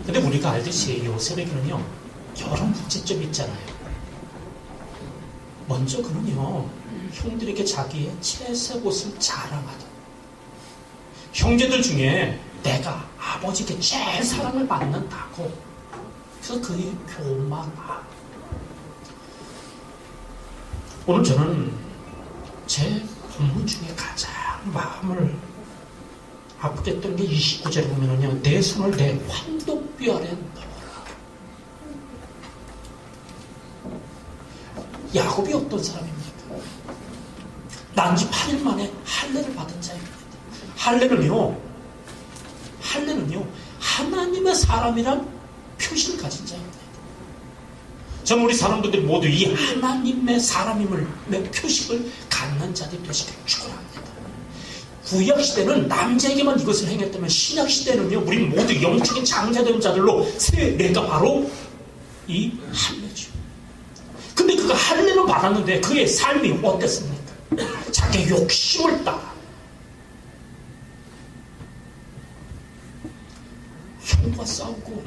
근데 우리가 알듯이 요셉에게는요, 여러 문제점이 있잖아요. 먼저 그는요, 형들에게 자기의 채색옷을 자랑하다. 형제들 중에 내가 아버지께 제일 사랑을 받는다고. 그래서 그의 교만함. 오늘 저는 제 본문 중에 가장 마음을 아프게 했던 게 29절에 보면은요, 내 손을 내 환도뼈 아래 넣어라. 야곱이 어떤 사람입니까? 난지 8일 만에 할례를 받은 자입니다. 할례는요, 하나님의 사람이란 표시를 가진 자입니다. 저는 우리 사람들이 모두 이 하나님의 사람임을 표식을 갖는 자들이 되시기를 축원합니다. 구약시대는 남자에게만 이것을 행했다면 신약시대는요, 우리 모두 영적인 장자된 자들로 세례가 바로 이 할례죠. 근데 그가 할례를 받았는데 그의 삶이 어땠습니까? 자기의 욕심을 따라 형과 싸우고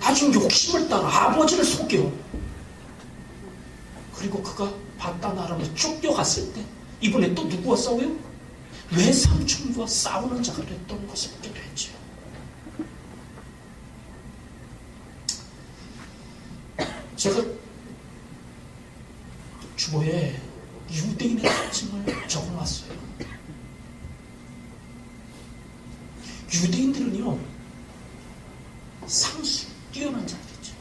나중에 욕심을 따라 아버지를 속여. 그리고 그가 바다나라로 쫓겨갔을 때 이번에 또 누구와 싸워요? 외삼촌과 싸우는 자가 됐던 것을 보게 되죠. 제가 주보에 유대인의 특징을 적어놨어요. 유대인들은요, 상수 뛰어난 자들이죠.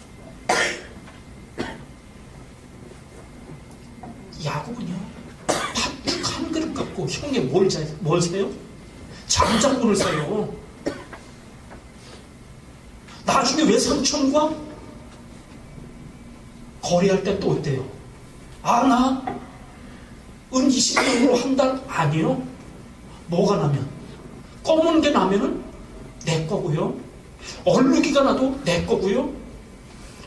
야곱은요, 팥죽 한 그릇 갖고 형에 뭘 사요? 장작분을 사요. 나중에 외삼촌과 거래할 때 또 어때요? 나 은 20년으로 한 달 아니요? 뭐가 나면? 검은 게 나면은 내 거고요. 얼룩이가 나도 내 거고요.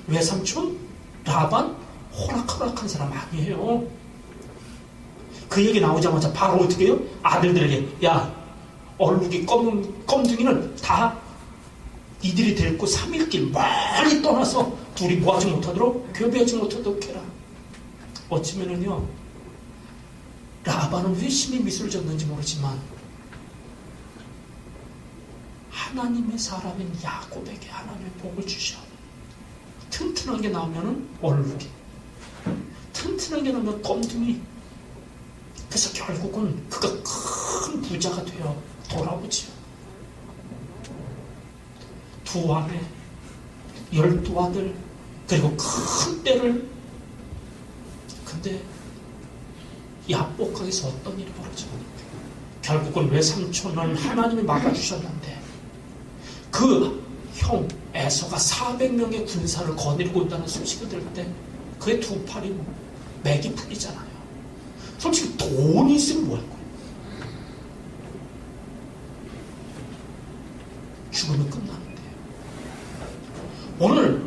외삼촌 라반 호락호락한 사람 아니에요. 그 얘기 나오자마자 바로 어떻게 해요? 아들들에게, 야, 얼룩이 껌둥이는 다 이들이 데리고 3일길 멀리 떠나서 둘이 뭐하지 못하도록, 교배하지 못하도록 해라. 어쩌면은요, 라반은 회심의 미소를 졌는지 모르지만 하나님의 사람인 야곱에게 하나님의 복을 주셔. 튼튼한 게 나오면은 얼룩이, 튼튼한 게 나오면 껌둥이. 그래서 결국은 그가 큰 부자가 되어 돌아오지요. 2 아내, 12아들, 그리고 큰 떼를. 근데 야복강에서 어떤 일이 벌어집니까? 결국은 외삼촌은 하나님이 막아주셨는데 그 형 에서가 400명의 군사를 거느리고 있다는 소식이 들 때 그의 2 팔이 맥이 풀리잖아요. 솔직히 돈이 있으면 뭐 할 거예요? 죽으면 끝나는데요. 오늘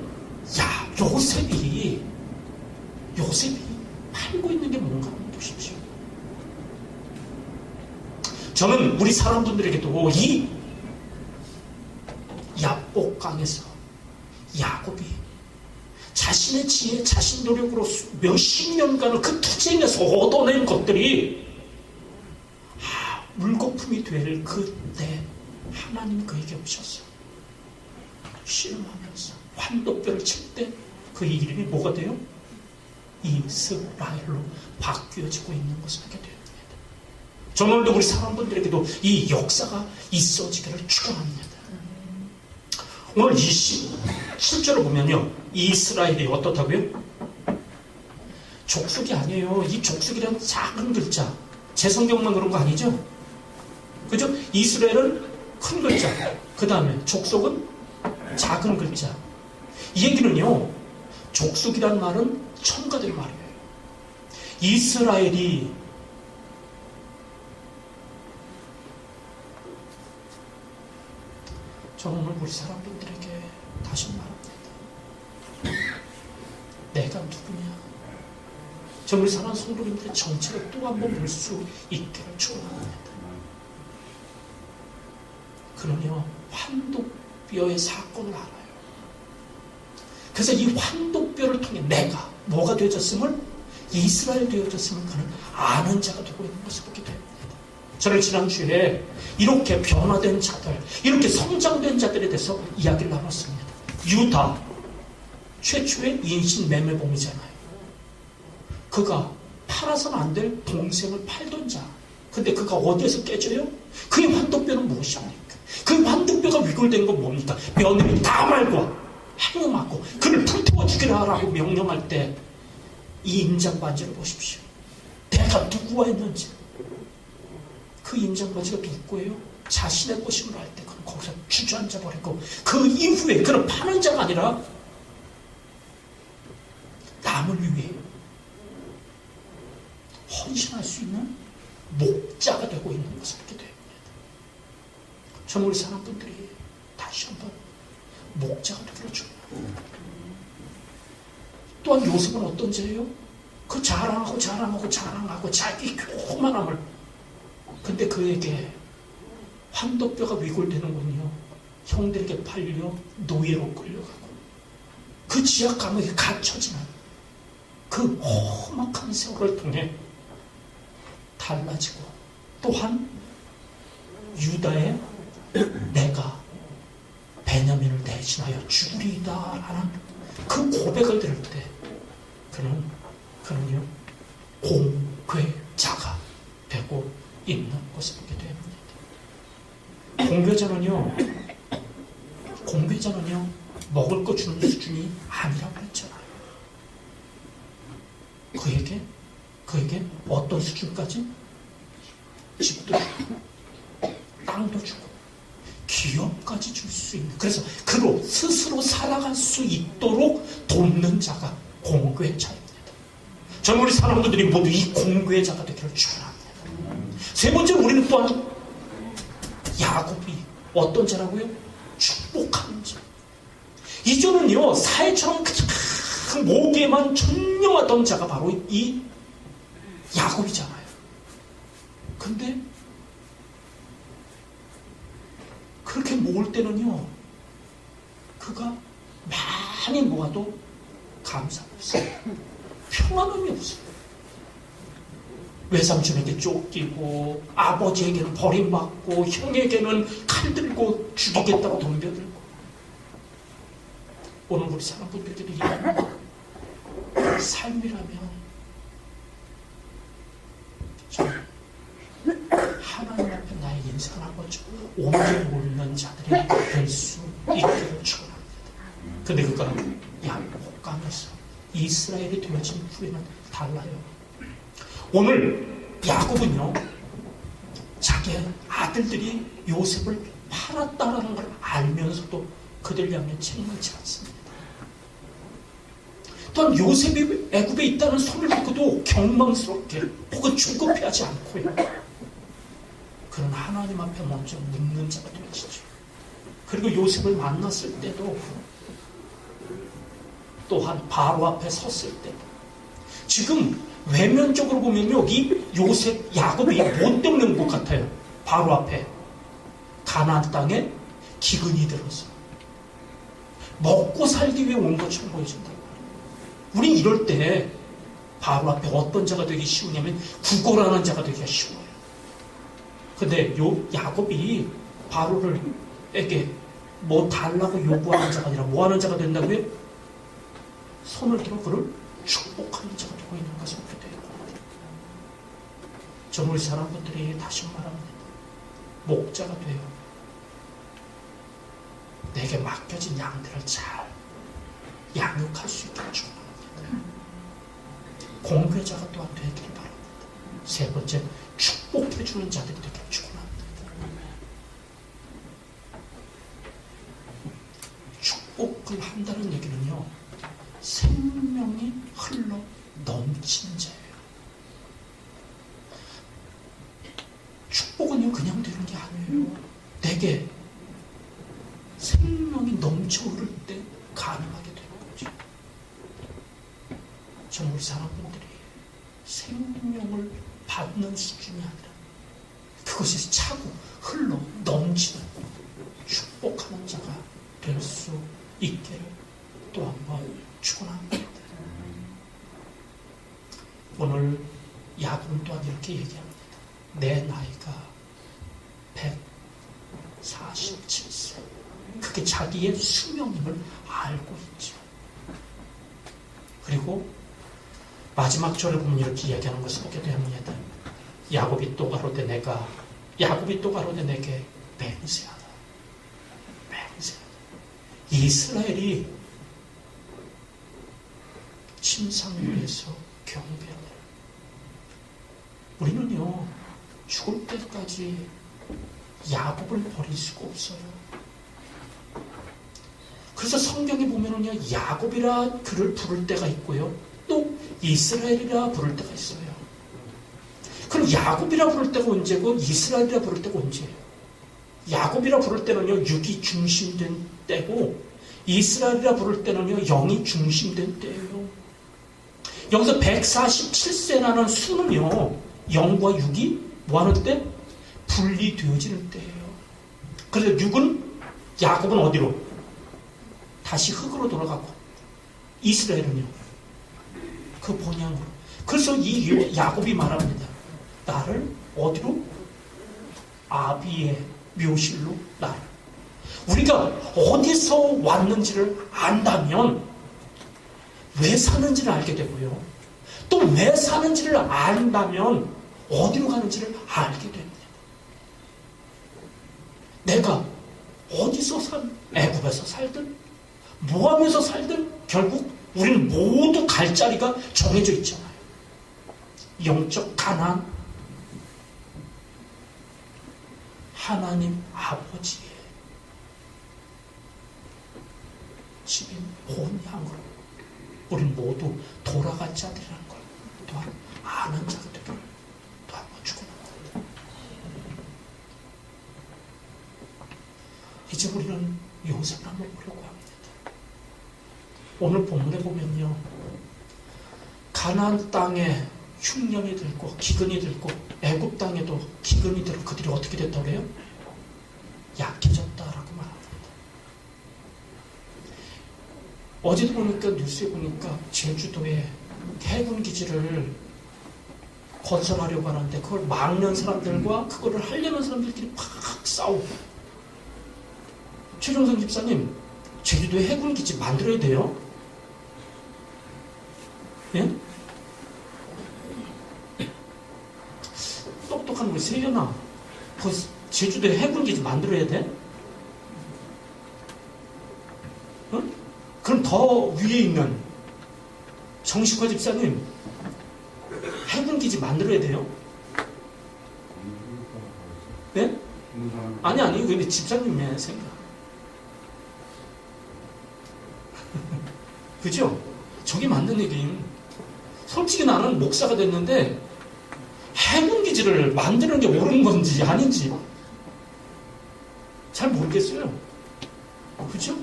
요셉이 팔고 있는 게 뭔가 한번 보십시오. 저는 우리 사람분들에게도 이 야복강에서 야곱이 자신의 지혜, 자신 노력으로 몇십 년간을 그 투쟁에서 얻어낸 것들이 물거품이 될 그때 하나님 그에게 오셔서 씨름하면서 환도뼈를 칠 때 그의 이름이 뭐가 돼요? 이스라엘로 바뀌어지고 있는 것을 하게 됩니다. 저는 오늘도 우리 사람분들에게도 이 역사가 있어지기를 축원합니다. 오늘 27절을 보면요, 이스라엘이 어떻다고요? 족속이 아니에요. 이 족속이라는 작은 글자, 제 성경만 그런 거 아니죠? 그죠? 이스라엘은 큰 글자, 그 다음에 족속은 작은 글자. 이 얘기는요, 족속이란 말은 첨가된 말이에요. 이스라엘이 저는 오늘 우리 사람들에게 다시 말합니다. 내가 누구냐? 저 우리 사람 성도님들의 정체를 또 한 번 볼 수 있기를 축원합니다. 그러며 환독뼈의 사건을 알아요. 그래서 이 환독뼈를 통해 내가 뭐가 되어졌음을, 이스라엘 되어졌음을 그는 아는 자가 되고 있는 것을 보게 됩니다. 저는 지난주에 이렇게 변화된 자들, 이렇게 성장된 자들에 대해서 이야기를 나눴습니다. 유다, 최초의 인신매매범이잖아요. 그가 팔아서는 안 될 동생을 팔던 자. 근데 그가 어디에서 깨져요? 그의 환독뼈는 무엇입니까? 그 환독뼈가 위골된 건 뭡니까? 며느리 다말과 행음하고 그를 불태워 죽이라 라고 명령할 때 이 임장반지를 보십시오. 내가 누구와 했는지. 그 임장반지가 누구 거예요? 자신의 것임을 알 때 그는 거기서 주저앉아 버렸고, 그 이후에 그는 파는 자가 아니라 남을 위해 헌신할 수 있는 목자가 되고 있는 것을 보게 됩니다. 저는 우리 사람분들이 다시 한번 목자가 되기를 축원합니다. 또한 요셉은 어떤 자예요? 그 자랑하고 자기 교만함을. 근데 그에게 환독뼈가 위골되는군요. 형들에게 팔려 노예로 끌려가고 그 지하 감옥에 갇혀지는 그 험악한 세월을 통해 달라지고, 또한 유다의 내가 베냐민을 대신하여 죽으리이다 라는 그 고백을 들을 때 그는요 공괴자가 되고 있는 것을 보게 됩니다. 공괴자는요 먹을 거 주는 수준이 아니라고 했잖아요. 그에게 어떤 수준까지? 집도 주고 땅도 주고 기업까지 줄 수 있는, 그래서 그로 스스로 살아갈 수 있도록 돕는 자가 공괴자입니다. 저는 우리 사람들이 모두 이 공괴자가 되기를 축원합니다. 세 번째, 우리는 또한 야곱이 어떤 자라고요? 축복하는 자. 이전은요 사회처럼 그 목에만 천명하던 자가 바로 이 야곱이잖아요. 근데 그렇게 모을 때는요 그가 많이 모아도 감사가 없어요. 평안함이 없어요. 외삼촌에게 쫓기고 아버지에게는 버림받고 형에게는 칼 들고 죽이겠다고 덤벼들고. 오늘 우리 사람분들께도 이런 삶이라면 하나님 앞에 나의 인생을 한번 옮겨놓는 자들이 될 수 있기를 축원합니다. 근데 그가 야곱강에서 이스라엘이 되어진 후에는 달라요. 오늘 야곱은요 자기 아들들이 요셉을 팔았다라는 걸 알면서도 그들 향해 책임지지 않습니다. 또한 요셉이 애굽에 있다는 소리를 듣고도 경망스럽게 혹은 중급해하지 않고요, 그는 하나님 앞에 먼저 묻는 자가 되어지죠. 그리고 요셉을 만났을 때도, 또한 바로 앞에 섰을 때도, 지금 외면적으로 보면요 이 요셉, 야곱이 못 때문에 온 것 같아요. 바로 앞에 가나안 땅에 기근이 들어서 먹고 살기 위해 온 것처럼 보여진다고. 우린 이럴 때 바로 앞에 어떤 자가 되기 쉬우냐면 구걸하는 자가 되기가 쉬워요. 근데 요 야곱이 바로에게 뭐 달라고 요구하는 자가 아니라 뭐 하는 자가 된다고요? 손을 들어 그를 축복하는 자가 되고 있는 것을 보게 돼요. 저는 우리 사람들이 다시 말합니다. 목자가 돼요. 내게 맡겨진 양들을 잘 양육할 수 있도록 축복합니다. 공개자가 또한 되기를 바랍니다. 세 번째, 축복해주는 자들이 되기를 축복합니다. 축복을 한다는 얘기는요 생명이 흘러 넘치는 자예요. 축복은요 그냥 되는 게 아니에요. 내게 생명이 넘쳐 흐를 때 가능하게 되는 거죠. 저는 우리 사람들이 생명을 받는 수준이 아니라 그것이 차고 흘러 넘치는 축복하는 자가 될 수 있기를 또 한 번 축원합니다. 오늘 야고보는 또한 이렇게 얘기합니다. 내 나이가 147세. 그게 자기의 수명임을 알고 있죠. 그리고 마지막 절에 보면 이렇게 얘기하는 것을 보게 됩니다. 야곱이 또 가로되 내게 맹세하다. 이스라엘이 침상위에서 경배하다. 우리는요, 죽을 때까지 야곱을 버릴 수가 없어요. 그래서 성경에 보면은요, 야곱이라 그를 부를 때가 있고요, 또 이스라엘이라 부를 때가 있어요. 그럼 야곱이라 부를 때가 언제고 이스라엘이라 부를 때가 언제예요? 야곱이라 부를 때는요, 육이 중심된 때고, 이스라엘이라 부를 때는요, 영이 중심된 때예요. 여기서 147세라는 수는요, 영과 육이 뭐하는 때? 분리되어지는 때예요. 그래서 야곱은 어디로? 다시 흙으로 돌아가고, 이스라엘은요, 그 본향으로. 그래서 이 야곱이 말합니다. 나를 어디로? 아비의 묘실로 나를. 우리가 어디서 왔는지를 안다면 왜 사는지를 알게 되고요. 또 왜 사는지를 안다면 어디로 가는지를 알게 됩니다. 내가 어디서 애굽에서 살든 모함에서 살든 결국 우리는 모두 갈 자리가 정해져 있잖아요. 영적 가나안, 하나님 아버지의 집인 본향으로 우리는 모두 돌아갈 자들이라는 걸 또한 아는 자들을 또 한 번 축원합니다. 이제 우리는 요셉을 한번 보려고 합니다. 오늘 본문에 보면요, 가나안 땅에 흉년이 들고 기근이 들고 애굽 땅에도 기근이 들고 그들이 어떻게 됐다고 그래요? 약해졌다라고 말합니다. 어제도 보니까 뉴스에 보니까 제주도에 해군 기지를 건설하려고 하는데 그걸 막는 사람들과 그거를 하려는 사람들끼리 팍 싸우고. 최종선 집사님, 제주도에 해군 기지 만들어야 돼요? 예? 똑똑한 우리 세연아, 그 제주도에 해군 기지 만들어야 돼? 어? 그럼 더 위에 있는 정식화 집사님, 해군 기지 만들어야 돼요? 네? 아니, 근데 집사님의 생각. 그죠? 저게 맞는 얘기임. 솔직히 나는 목사가 됐는데 해군 기지를 만드는 게 옳은 건지 아닌지 잘 모르겠어요. 그죠?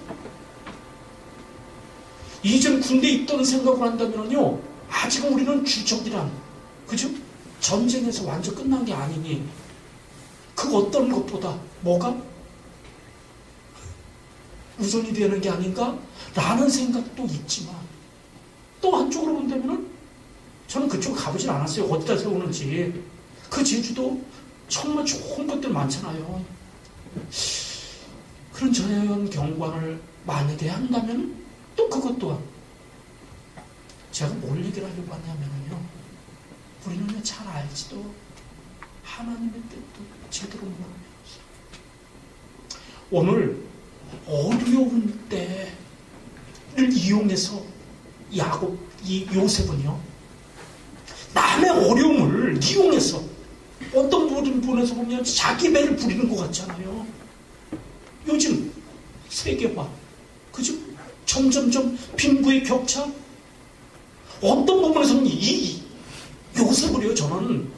이전 군대에 있던 생각을 한다면요, 아직은 우리는 주적이란, 그죠? 전쟁에서 완전 끝난 게 아니니 그 어떤 것보다 뭐가 우선이 되는 게 아닌가? 라는 생각도 있지만 또 한쪽으로 본다면은 저는 그쪽으로 가보진 않았어요. 어디다 세우는지. 그 제주도 정말 좋은 것들 많잖아요. 그런 자연 경관을 만약에 한다면 또 그것 또한 제가 뭘 얘기를 하려고 하냐면요, 우리는 잘 알지도 하나님의 뜻도 제대로 모르면서 오늘 어려운 때를 이용해서 요셉은요, 남의 어려움을 이용해서 어떤 부분에서 보면 자기 배를 부리는 것 같잖아요. 요즘 세계화, 그죠? 점점점 빈부의 격차. 어떤 부분에서는 이 요셉을요, 저는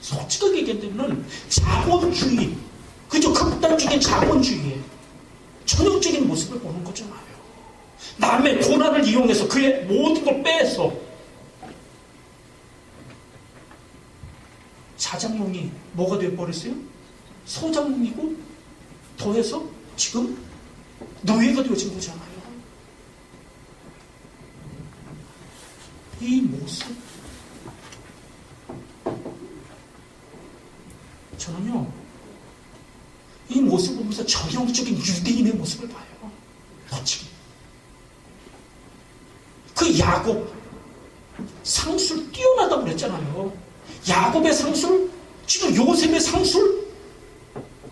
솔직하게 얘기하면 자본주의, 그죠? 극단적인 자본주의에 전형적인 모습을 보는 거잖아요. 남의 고난을 이용해서 그의 모든 걸 빼서 자장롱이 뭐가 되어버렸어요? 소장롱이고 더해서 지금 노예가 되어진 거잖아요. 이 모습, 저는요, 이 모습을 보면서 전형적인 유대인의 모습을 봐요. 멋지게. 그 야곱, 상술 뛰어나다고 그랬잖아요. 야곱의 상술, 지금 요셉의 상술,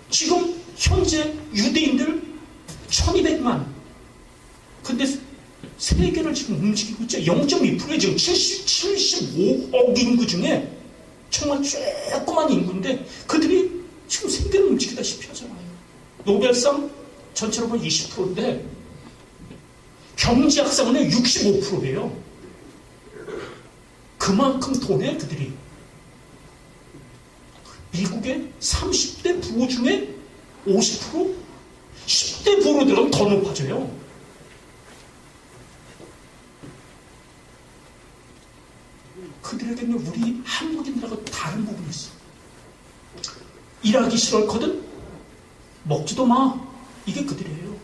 지금 현재 유대인들 1200만. 근데 세계를 지금 움직이고 있죠. 0.2%에 지금 75억 인구 중에 정말 조그만 인구인데 그들이 지금 세계를 움직이다시피 하잖아요. 노벨상 전체로 보면 20%인데 경제학상은 65%예요. 그만큼 돈에 그들이 미국의 30대 부호 중에 50%? 10대 부호로 들어가면 더 높아져요. 그들에게는 우리 한국인들하고 다른 부분이 있어. 일하기 싫었거든? 먹지도 마. 이게 그들이에요.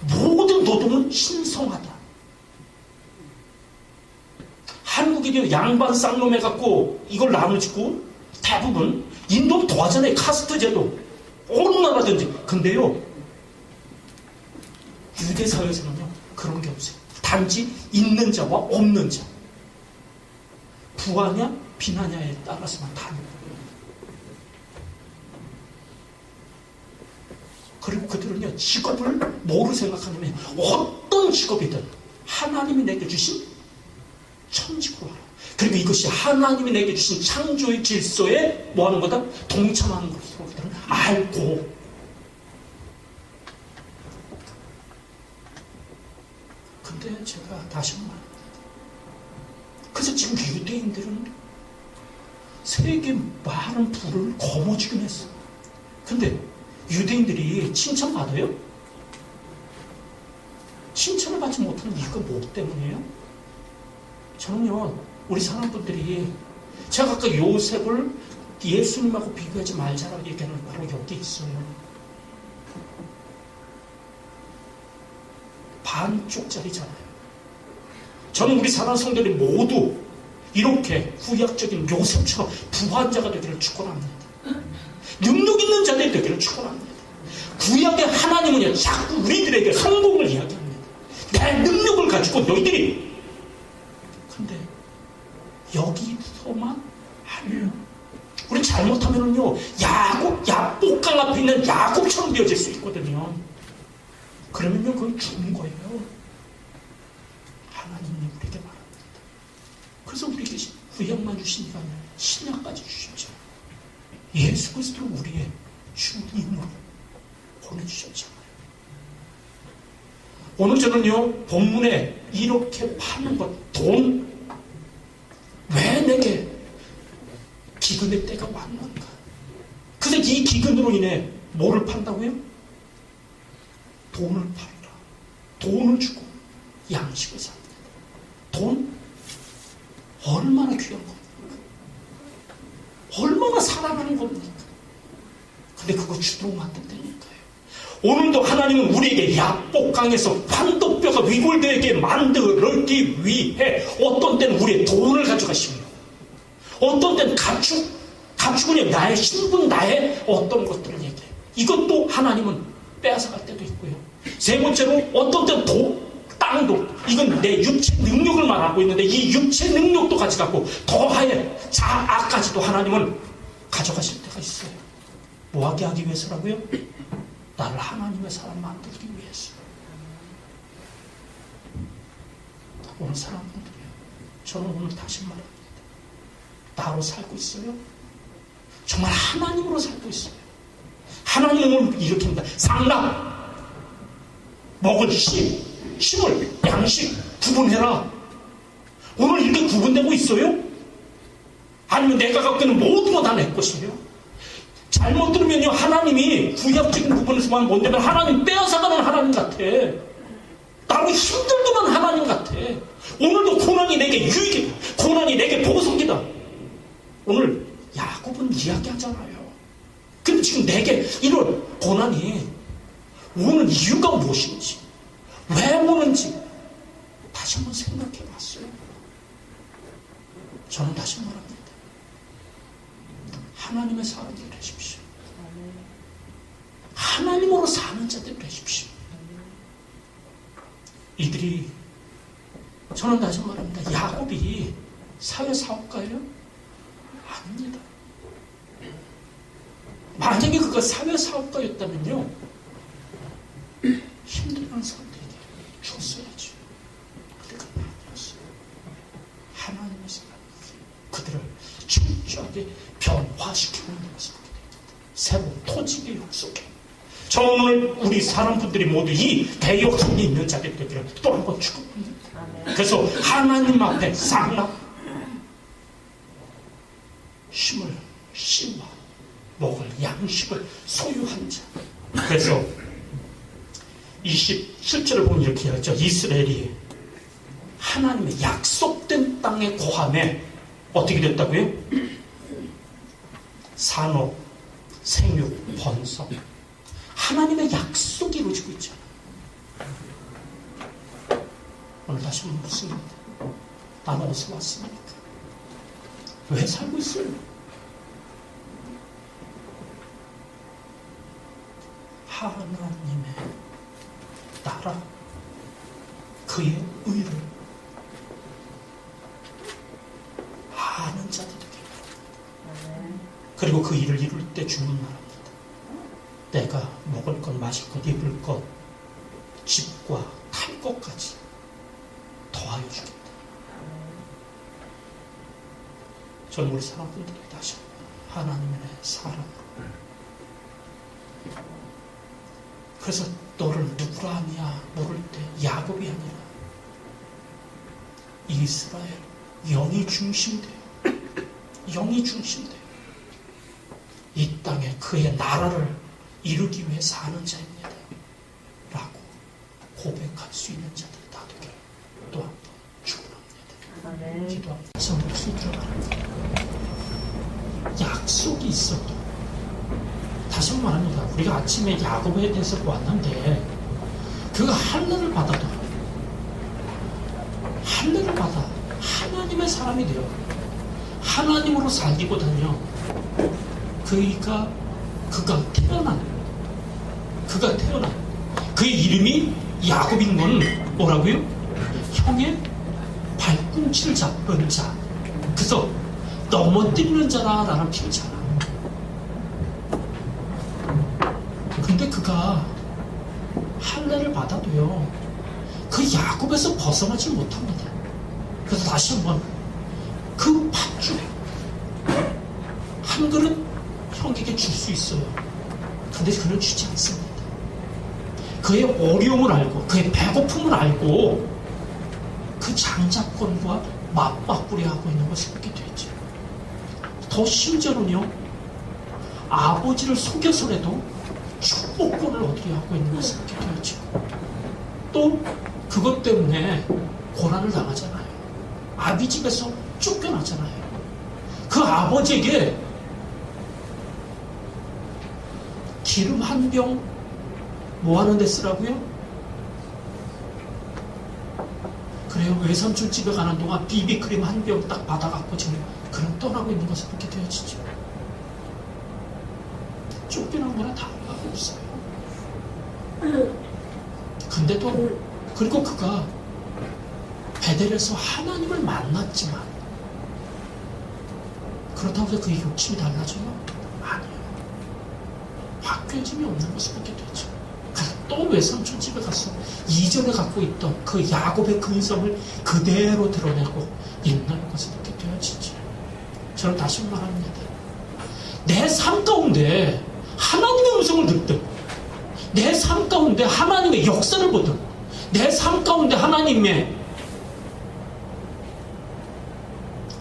모든 노동은 신성하다. 한국인이 양반 쌍놈 해갖고 이걸 나눠주고 대부분 인도는 더 하잖아요. 카스트 제도. 어느 나라든지. 근데요, 유대 사회에서는요, 그런 게 없어요. 단지 있는 자와 없는 자. 부하냐, 빈하냐에 따라서만 다른 거예요. 그리고 그들은요, 직업을 뭐로 생각하냐면, 어떤 직업이든 하나님이 내게 주신 천직으로 알아요. 그리고 이것이 하나님이 내게 주신 창조의 질서에 뭐 하는 거다? 동참하는 것으로 그들은 알고. 근데 제가 다시 한번 말합니다. 그래서 지금 유대인들은 세계 많은 부를 거머쥐긴 했어. 근데 유대인들이 칭찬받아요? 칭찬을 받지 못하는 이유가 뭐 때문이에요? 저는요, 우리 사람분들이, 제가 아까 요셉을 예수님하고 비교하지 말자라고 얘기하는 바로 여기 있어요. 반쪽짜리잖아요. 저는 우리 사랑하는 성도들이 모두 이렇게 구약적인 요셉처럼 부한자가 되기를 축원합니다. 능력 있는 자들이 되기를 축원합니다. 구약의 하나님은요, 자꾸 우리들에게 성공을 이야기합니다. 내 능력을 가지고 너희들이. 근데 여기서만 아니에요. 우리 잘못하면은요, 야복강 앞에 있는 야곱처럼 되어질 수 있거든요. 그러면요, 그건 죽은 거예요. 하나님이 우리에게 말합니다. 그래서 우리에게 구약만 주신 게 아니라 신약까지 주셨죠. 예수 그리스도를 우리의 주님으로 보내주셨잖아요. 오늘 저는요, 본문에 이렇게 파는 것, 돈, 왜 내게 기근의 때가 왔는가? 그래서 이 기근으로 인해 뭐를 판다고요? 돈을 팔라. 돈을 주고 양식을 삽니다. 돈 얼마나 귀한 겁니까? 얼마나 사랑하는 겁니까? 근데 그거 주도록 만든다니까요. 오늘도 하나님은 우리에게 야복강에서 판도뼈가 위골되게 만들기 위해 어떤 때는 우리의 돈을 가져가시며, 어떤 때는 가축은 나의 신분, 나의 어떤 것들을 얘기해요. 이것도 하나님은 빼앗아갈 때도 있고요. 세 번째로 어떤 때는 땅도, 이건 내 육체 능력을 말하고 있는데 이 육체 능력도 가져가고 더하여 자아까지도 하나님은 가져가실 때가 있어요. 뭐하게 하기 위해서라고요? 나를 하나님의 사람 만들기 위해서. 오늘 사람분들이요, 저는 오늘 다시 말합니다. 나로 살고 있어요? 정말 하나님으로 살고 있어요. 하나님을 일으킵니다. 상납, 먹은 힘을, 양식 구분해라. 오늘 이렇게 구분되고 있어요? 아니면 내가 갖고 있는 모든 거 다 내 것이에요? 잘못 들으면요, 하나님이 구약적인 부분에서만 뭔데면 하나님 빼앗아가는 하나님 같아. 나로 힘들더만 하나님 같아. 오늘도 고난이 내게 유익이다. 고난이 내게 보석이다. 오늘 야곱은 이야기하잖아요. 근데 지금 내게 이런 고난이 오는 이유가 무엇인지, 왜 오는지 다시 한번 생각해 봤어요. 저는 다시 말합니다. 하나님의 사람들이 되십시오. 하나님으로 사는 자들이 되십시오. 이들이, 저는 다시 말합니다. 야곱이 사회사업가예요? 아닙니다. 만약에 그가 사회사업가였다면요, 힘들어하는 사람들에게 줬어야죠. 근데 그건 아니었어요. 하나님의 사람이 그들을 철저하게 변화시키고 있는 것을 보게 됩니다. 새로운 토지의 역속에. 저 오늘 우리 사람분들이 모두 이 대역속에 있는 자들이 되기를 또 한 번 축복합니다. 그래서 하나님 앞에 쌍락 힘을 씨와 먹을 양식을 소유한 자. 그래서 27절을 보면 이렇게 하죠. 이스라엘이 하나님의 약속된 땅에 거함에 어떻게 됐다고요? 산업, 생육, 번성. 하나님의 약속이 이루어지고 있잖아요. 오늘 다시 한번 묻습니다. 나는 어디서 왔습니까? 왜 살고 있어요? 하나님의 나라, 그의 의를 아는 자들이 되게. 그리고 그 일을 이룰 때 주는 말합니다. 내가 먹을 것, 마실 것, 입을 것, 집과 탈 것까지 더하여 주겠다. 저는 우리 사람들에게 다시 하나님의 사랑으로. 그래서 너를 누구라 하냐 물을 때 야곱이 아니라 이스라엘, 영이 중심돼요. 영이 중심돼요. 이 땅에 그의 나라를 이루기 위해 사는 자입니다. 라고 고백할 수 있는 자들이 다 되기를 또 한 번 축원합니다. 기도합니다. 성령 들어갑니다. 약속이 있어도 다시 한번 말합니다. 우리가 아침에 야곱에 대해서 보았는데 그가 할례를 받아도 할례를 받아 하나님의 사람이 되어 하나님으로 살기보다는요 그가 태어난 그의 이름이 야곱인 건 뭐라고요? 형의 발꿈치를 잡은 자. 그래서 넘어뜨리는 자라라는 표현이잖아. 근데 그가 할례를 받아도요 그 야곱에서 벗어나지 못합니다. 그래서 다시 한번 그 팥줄에 한 그릇 형에게 줄 수 있어요. 근데 그는 주지 않습니다. 그의 어려움을 알고 그의 배고픔을 알고 그 장자권과 맞바꾸려 하고 있는 것을 보게 되죠. 더 심지어는요 아버지를 속여서라도 축복권을 얻으려 하고 있는 것을 보게 되죠. 또 그것 때문에 고난을 당하잖아요. 아비 집에서 쫓겨나잖아요. 그 아버지에게 기름 한 병 뭐 하는 데 쓰라고요? 그래요. 외삼촌 집에 가는 동안 비비크림 한 병 딱 받아갖고 지금 그런 떠나고 있는 것을 보게 되어지죠. 쫓겨난 거나 다른 거 없어요. 근데도 그리고 그가 베델에서 하나님을 만났지만 그렇다고 해서 그의 욕심이 달라져요? 아니에요. 바뀌어짐이 없는 것을 보게 되죠. 또 외삼촌 집에 가서 이전에 갖고 있던 그 야곱의 근성을 그대로 드러내고 있는 것을 보게 되어지죠. 저는 다시 말합니다. 내 삶 가운데 하나님의 음성을 듣든 내 삶 가운데 하나님의 역사를 보든 내 삶 가운데 하나님의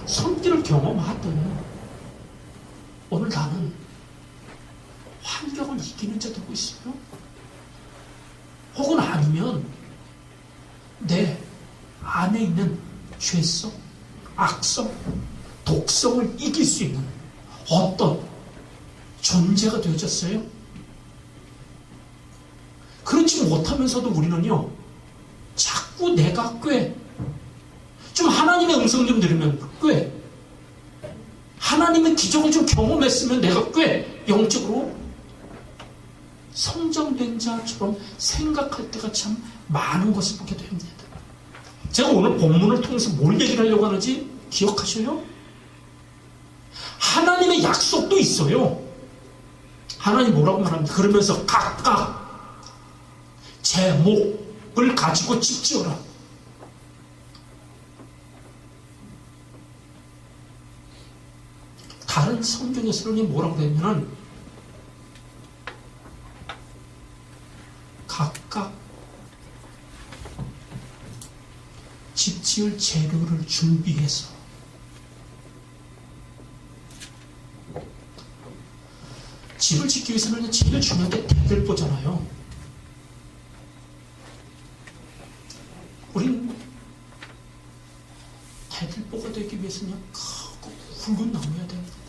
손길을 경험하든 오늘 나는 환경을 이기는 자 되고 있어요? 혹은 아니면 내 안에 있는 죄성, 악성, 독성을 이길 수 있는 어떤 존재가 되어졌어요? 못하면서도 우리는요, 자꾸 내가 좀 하나님의 음성 좀 들으면 하나님의 기적을 좀 경험했으면 내가 영적으로 성장된 자처럼 생각할 때가 참 많은 것을 보게 됩니다. 제가 오늘 본문을 통해서 뭘 얘기를 하려고 하는지 기억하셔요? 하나님의 약속도 있어요. 하나님 뭐라고 말합니까? 그러면서 각각 제 목을 가지고 집지어라. 다른 성경에서는 뭐라고 되냐면 각각 집 지을 재료를 준비해서 집을 짓기 위해서는 제일 중요한 게 대들보잖아요. 우린 대들보가 되기 위해서는 크고 굵은 나무여야 됩니다.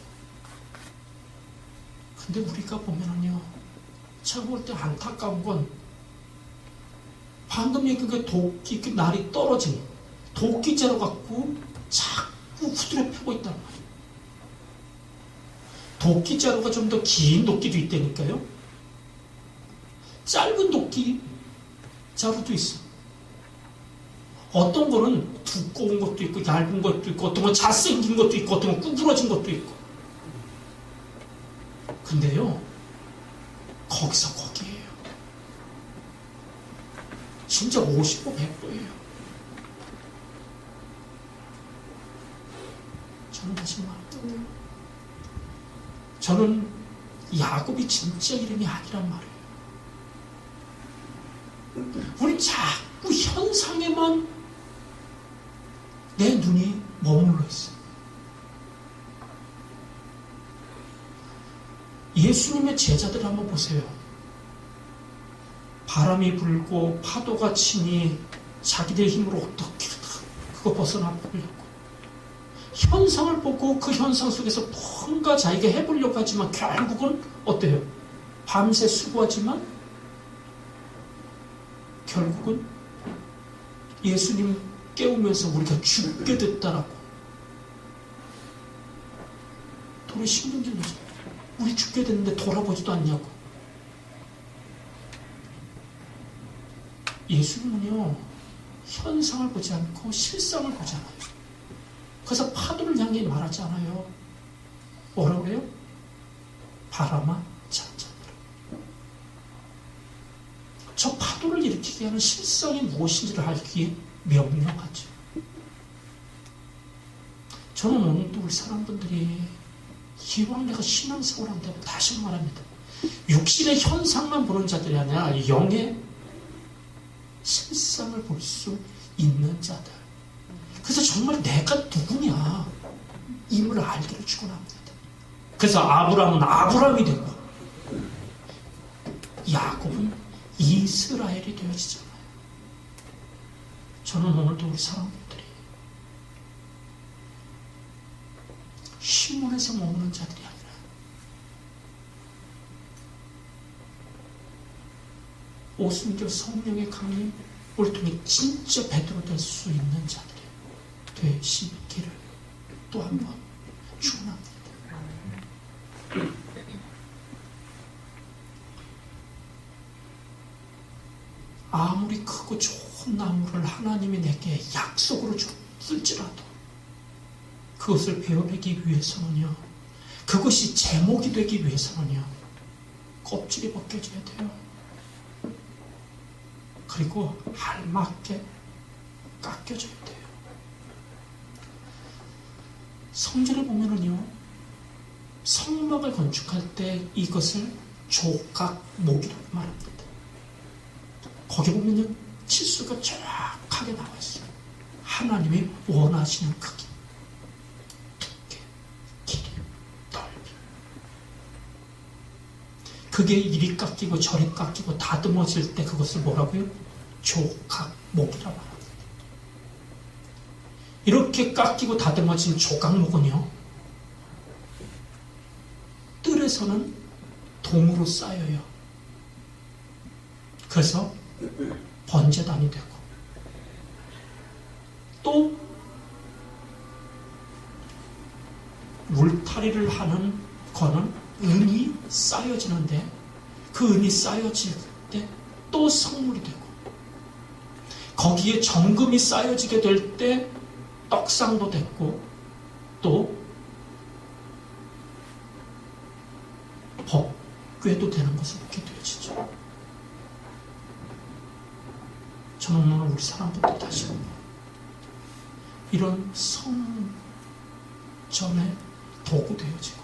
근데 우리가 보면은요, 제가 볼 때 안타까운 건 방금 얘기한 그 도끼, 그 날이 떨어진 도끼자루 갖고 자꾸 후드려 펴고 있단 말이에요. 도끼자루가 좀 더 긴 도끼도 있다니까요. 짧은 도끼자루도 있어. 어떤 거는 두꺼운 것도 있고 얇은 것도 있고 어떤 건 잘생긴 것도 있고 어떤 건 구부러진 것도 있고. 근데요, 거기서 거기에요. 진짜 50보 100보예요. 저는 다시 말합니다. 저는 야곱이 진짜 이름이 아니란 말이에요. 우리 자꾸 현상에만 내 눈이 머물러 있어요. 예수님의 제자들 한번 보세요. 바람이 불고 파도가 치니 자기들 힘으로 어떻게 그거 벗어나 보려고 현상을 보고 그 현상 속에서 뭔가 자기가 해보려고 하지만 결국은 어때요? 밤새 수고하지만 결국은 예수님 깨우면서 우리가 죽게 됐다라고 돌에 심는 길로죠. 우리 죽게 됐는데 돌아보지도 않냐고. 예수님은요, 현상을 보지 않고 실상을 보잖아요. 그래서 파도를 향해 말하지 않아요. 뭐라고 그래요? 바람아 잠잠하라. 저 파도를 일으키게 하는 실상이 무엇인지를 알기에 명령하죠. 저는 오늘도 우리 사람분들이 기왕 내가 신앙생활을 한다고 다시 말합니다. 육신의 현상만 보는 자들이 아니라 영의 실상을 볼 수 있는 자들. 그래서 정말 내가 누구냐 임을 알기를 축원합니다. 그래서 아브라함은 아브라함이 되고 야곱은 이스라엘이 되어지잖아요. 저는 오늘도 우리 사람들이 신문에서 머무는 자들이 아니라 오순절 성령의 강림을 통해 진짜 베드로 될 수 있는 자들이 되시기를 또 한 번 축원합니다. 아무리 크고 좋은 나무를 하나님이 내게 약속으로 줬을지라도 그것을 베어내기 위해서는요, 그것이 제목이 되기 위해서는요, 껍질이 벗겨져야 돼요. 그리고 알맞게 깎여져야 돼요. 성전에 보면은요, 성막을 건축할 때 이것을 조각목이라고 말합니다. 거기 보면요, 치수가 정확하게 나와 있어요. 하나님이 원하시는 크기, 두께, 길이, 넓이. 그게 이리 깎이고 저리 깎이고 다듬어질 때 그것을 뭐라고요? 조각목이라고 합니다. 이렇게 깎이고 다듬어진 조각목은요, 뜰에서는 동으로 쌓여요. 그래서 번제단이 되고, 또 물타리를 하는 거는 은이 쌓여지는데, 그 은이 쌓여질 때 또 성물이 되고, 거기에 정금이 쌓여지게 될 때 떡상도 됐고, 또 법궤도 되는 것을 보게 되어지죠. 저는 오늘 우리 사람들도 다시 한번 이런 성전의 도구 되어지고,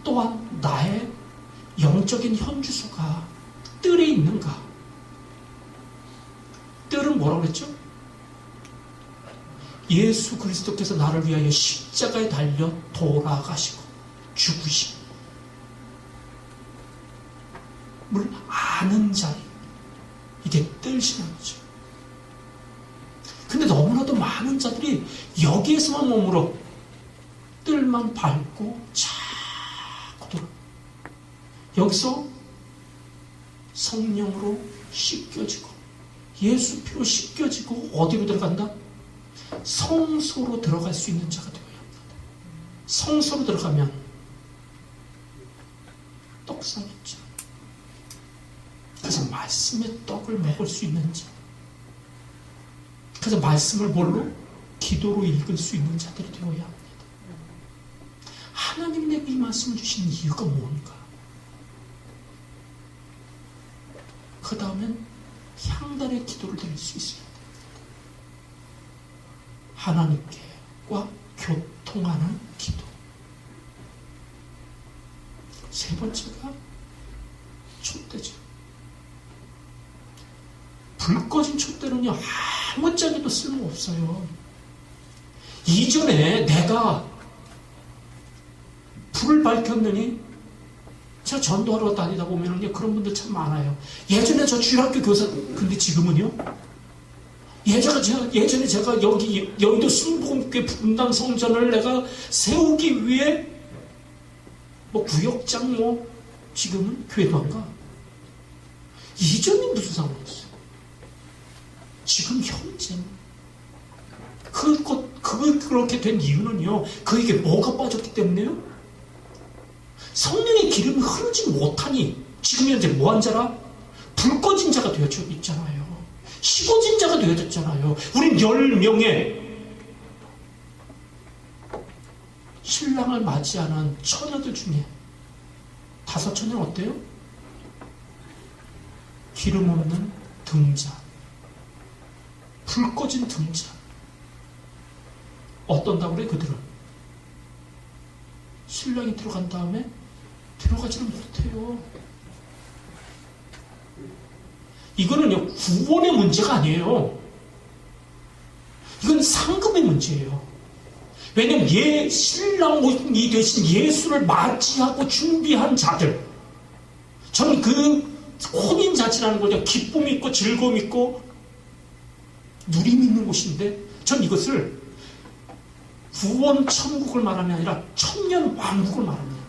또한 나의 영적인 현주소가 뜰에 있는가? 뜰은 뭐라고 그랬죠? 예수 그리스도께서 나를 위하여 십자가에 달려 돌아가시고 죽으심을 아는 자리, 이게 뜰신앙이죠. 근데 너무나도 많은 자들이 여기에서만 머물러 뜰만 밟고 자꾸 돌아. 여기서 성령으로 씻겨지고 예수 피로 씻겨지고 어디로 들어간다? 성소로 들어갈 수 있는 자가 되어야 합니다. 성소로 들어가면 떡상했죠. 그래서 말씀의 떡을 먹을 수 있는 자, 그래서 말씀을 뭘로? 기도로 읽을 수 있는 자들이 되어야 합니다. 하나님이 내게 이 말씀을 주신 이유가 뭔가? 그 다음엔 향단의 기도를 드릴 수 있어야 됩니다. 하나님께와 교통하는 기도. 세 번째가 촛대죠. 불 꺼진 촛대는요, 아무짝에도 쓸모없어요. 이전에 내가 불을 밝혔느니, 제가 전도하러 다니다 보면은요, 그런 분들 참 많아요. 예전에 저 주일학교 교사, 근데 지금은요? 예전에 제가 여의도 순복음교회 분당 성전을 내가 세우기 위해, 구역장, 지금은 교회도 안 가. 이전이 무슨 상관이었어요? 지금 현재. 그렇게 된 이유는요, 그에게 뭐가 빠졌기 때문에요? 성령의 기름이 흐르지 못하니 지금 현재 뭐한 자라? 불 꺼진 자가 되어져 있잖아요. 식어진 자가 되어졌잖아요. 우린 10명의 신랑을 맞이하는 처녀들 중에 5처녀는 어때요? 기름 없는 등잔, 불 꺼진 등잔. 어떤다고 그래 그들은? 신랑이 들어간 다음에 들어가지는 못해요. 이거는요, 구원의 문제가 아니에요. 이건 상급의 문제예요. 왜냐면 신랑이 되신 예수를 맞이하고 준비한 자들. 저는 그 혼인 자체라는 거죠. 기쁨이 있고 즐거움이 있고 누림이 있는 곳인데, 전 이것을 구원 천국을 말하는 게 아니라 천년 왕국을 말합니다.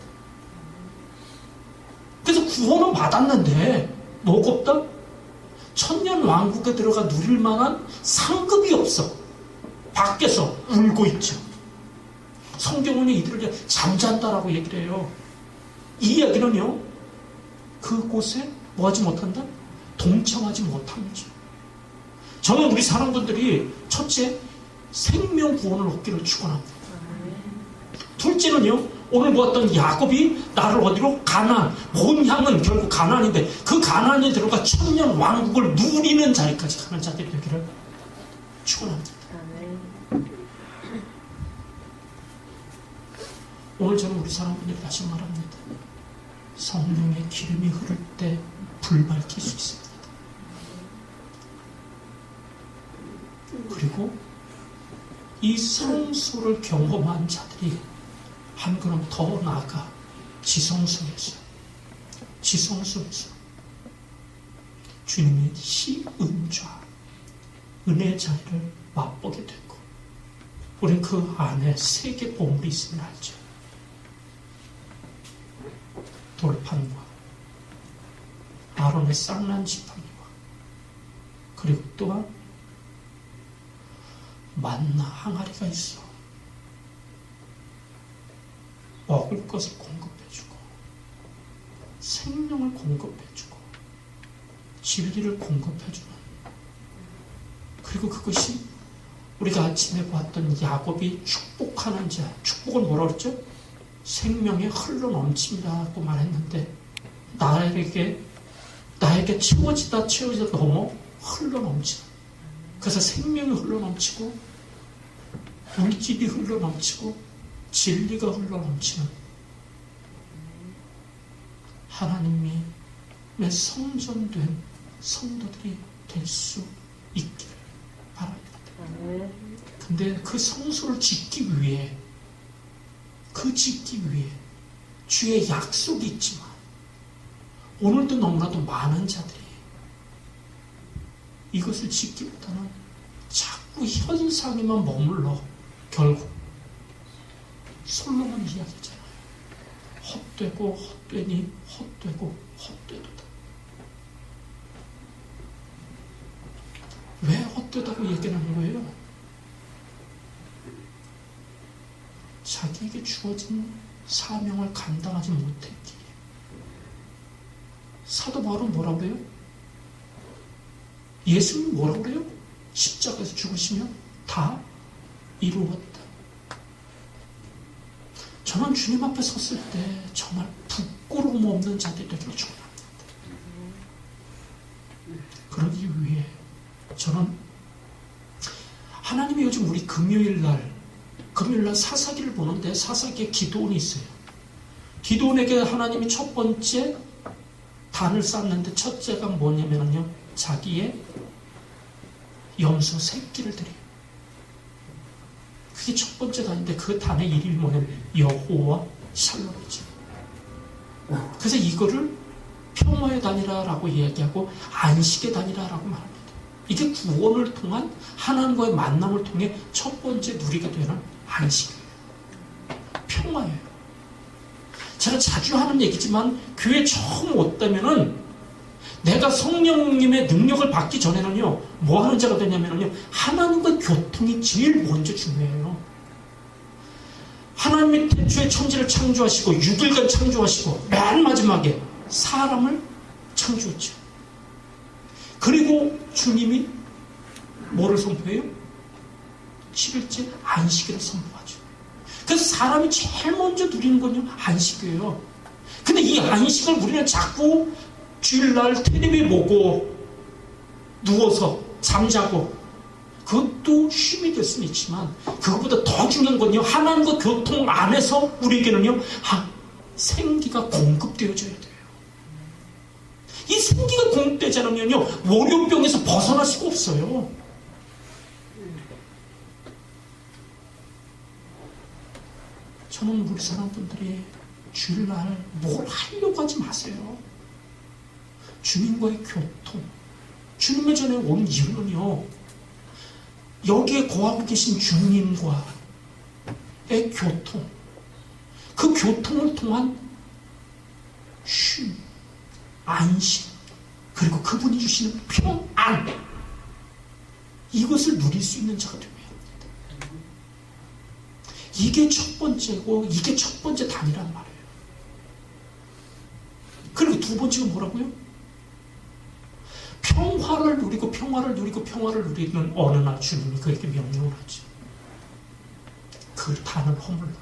그래서 구원은 받았는데 뭐가 없다? 천년 왕국에 들어가 누릴 만한 상급이 없어. 밖에서 울고 있죠. 성경은 이들을 잠잔다라고 얘기를 해요. 이 이야기는요, 그곳에 뭐하지 못한다? 동참하지 못한 거죠. 저는 우리 사람들이 첫째, 생명 구원을 얻기를 축원합니다. 둘째는요, 오늘 보았던 야곱이 나를 어디로? 가나안. 본향은 결국 가나안인데 그 가나안에 들어가 천년 왕국을 누리는 자리까지 가는 자들이 되기를 축원합니다. 오늘 저는 우리 사람분들이 다시 말합니다. 성령의 기름이 흐를 때 불 밝힐 수 있습니다. 그리고 이 성소를 경험한 자들이 한 걸음 더 나아가 지성소에서 주님의 시은좌, 은혜의 자리를 맛보게 되고, 우리는 그 안에 세계 보물이 있음을 알죠. 돌판과 아론의 쌍난 지팡이와 그리고 또한 만나 항아리가 있어. 먹을 것을 공급해주고 생명을 공급해주고 진리를 공급해주는, 그리고 그것이 우리가 아침에 봤던 야곱이 축복하는 자, 축복을 뭐라 그랬죠? 생명에 흘러넘칩니다고 말했는데 나에게 채워지다 넘어 흘러넘치는, 그래서 생명이 흘러넘치고 물질이 흘러넘치고 진리가 흘러넘치는 하나님의 성전된 성도들이 될 수 있기를 바랍니다. 근데 그 성소를 짓기 위해 주의 약속이 있지만 오늘도 너무나도 많은 자들이 이것을 짓기보다는 자꾸 현상에만 머물러 결국 솔로몬 이야기잖아요. 헛되고 헛되니 헛되고 헛되도다. 왜 헛되다고 얘기하는 거예요? 자기에게 주어진 사명을 감당하지 못했기에. 사도 바울은 뭐라고 그래요? 예수님이 뭐라고 그래요? 십자가에서 죽으시면 다 이루었다. 저는 주님 앞에 섰을 때 정말 부끄러움 없는 자들이 되기를 축원합니다. 그러기 위해 저는 하나님이 요즘 우리 금요일날 사사기를 보는데 사사기에 기도원이 있어요. 기도원에게 하나님이 첫 번째 단을 쌓는데 첫째가 뭐냐면요, 자기의 염소 새끼를 드려요. 그게 첫 번째 단인데 그 단의 이름이 뭐냐면 여호와 샬롬이죠. 그래서 이거를 평화의 단이라고 이야기하고 안식의 단이라고 말합니다. 이게 구원을 통한 하나님과의 만남을 통해 첫 번째 누리게 되는 안식이에요. 평화예요. 제가 자주 하는 얘기지만 교회 처음 왔다면은 내가 성령님의 능력을 받기 전에는요, 뭐 하는 자가 되냐면요, 하나님과 교통이 제일 먼저 중요해요. 하나님이 태초에 천지를 창조하시고 6일간 창조하시고 맨 마지막에 사람을 창조했죠. 그리고 주님이 뭐를 선포해요? 7일째 안식일을 선포하죠. 그래서 사람이 제일 먼저 누리는 건요, 안식이에요. 근데 이 안식을 우리는 자꾸 주일날 텔레비 보고 누워서 잠자고, 그것도 쉼이 될 수는 있지만 그것보다 더 중요한 건요, 하나님과 교통 안에서 우리에게는요 생기가 공급되어져야 돼요. 이 생기가 공급되지 않으면요 월요병에서 벗어날 수가 없어요. 저는 우리 사람분들이 주일날 뭘 하려고 하지 마세요. 주님과의 교통, 주님의 전에 온 이유는요, 여기에 거하고 계신 주님과의 교통, 그 교통을 통한 쉼, 안식, 그리고 그분이 주시는 평안, 이것을 누릴 수 있는 자가 되어야 합니다. 이게 첫 번째고 이게 첫 번째 단이란 말이에요. 그리고 두 번째가 뭐라고요? 평화를 누리고 평화를 누리고 평화를 누리는 어느 날 주님이 그에게 명령을 하죠. 그 단을 허물라.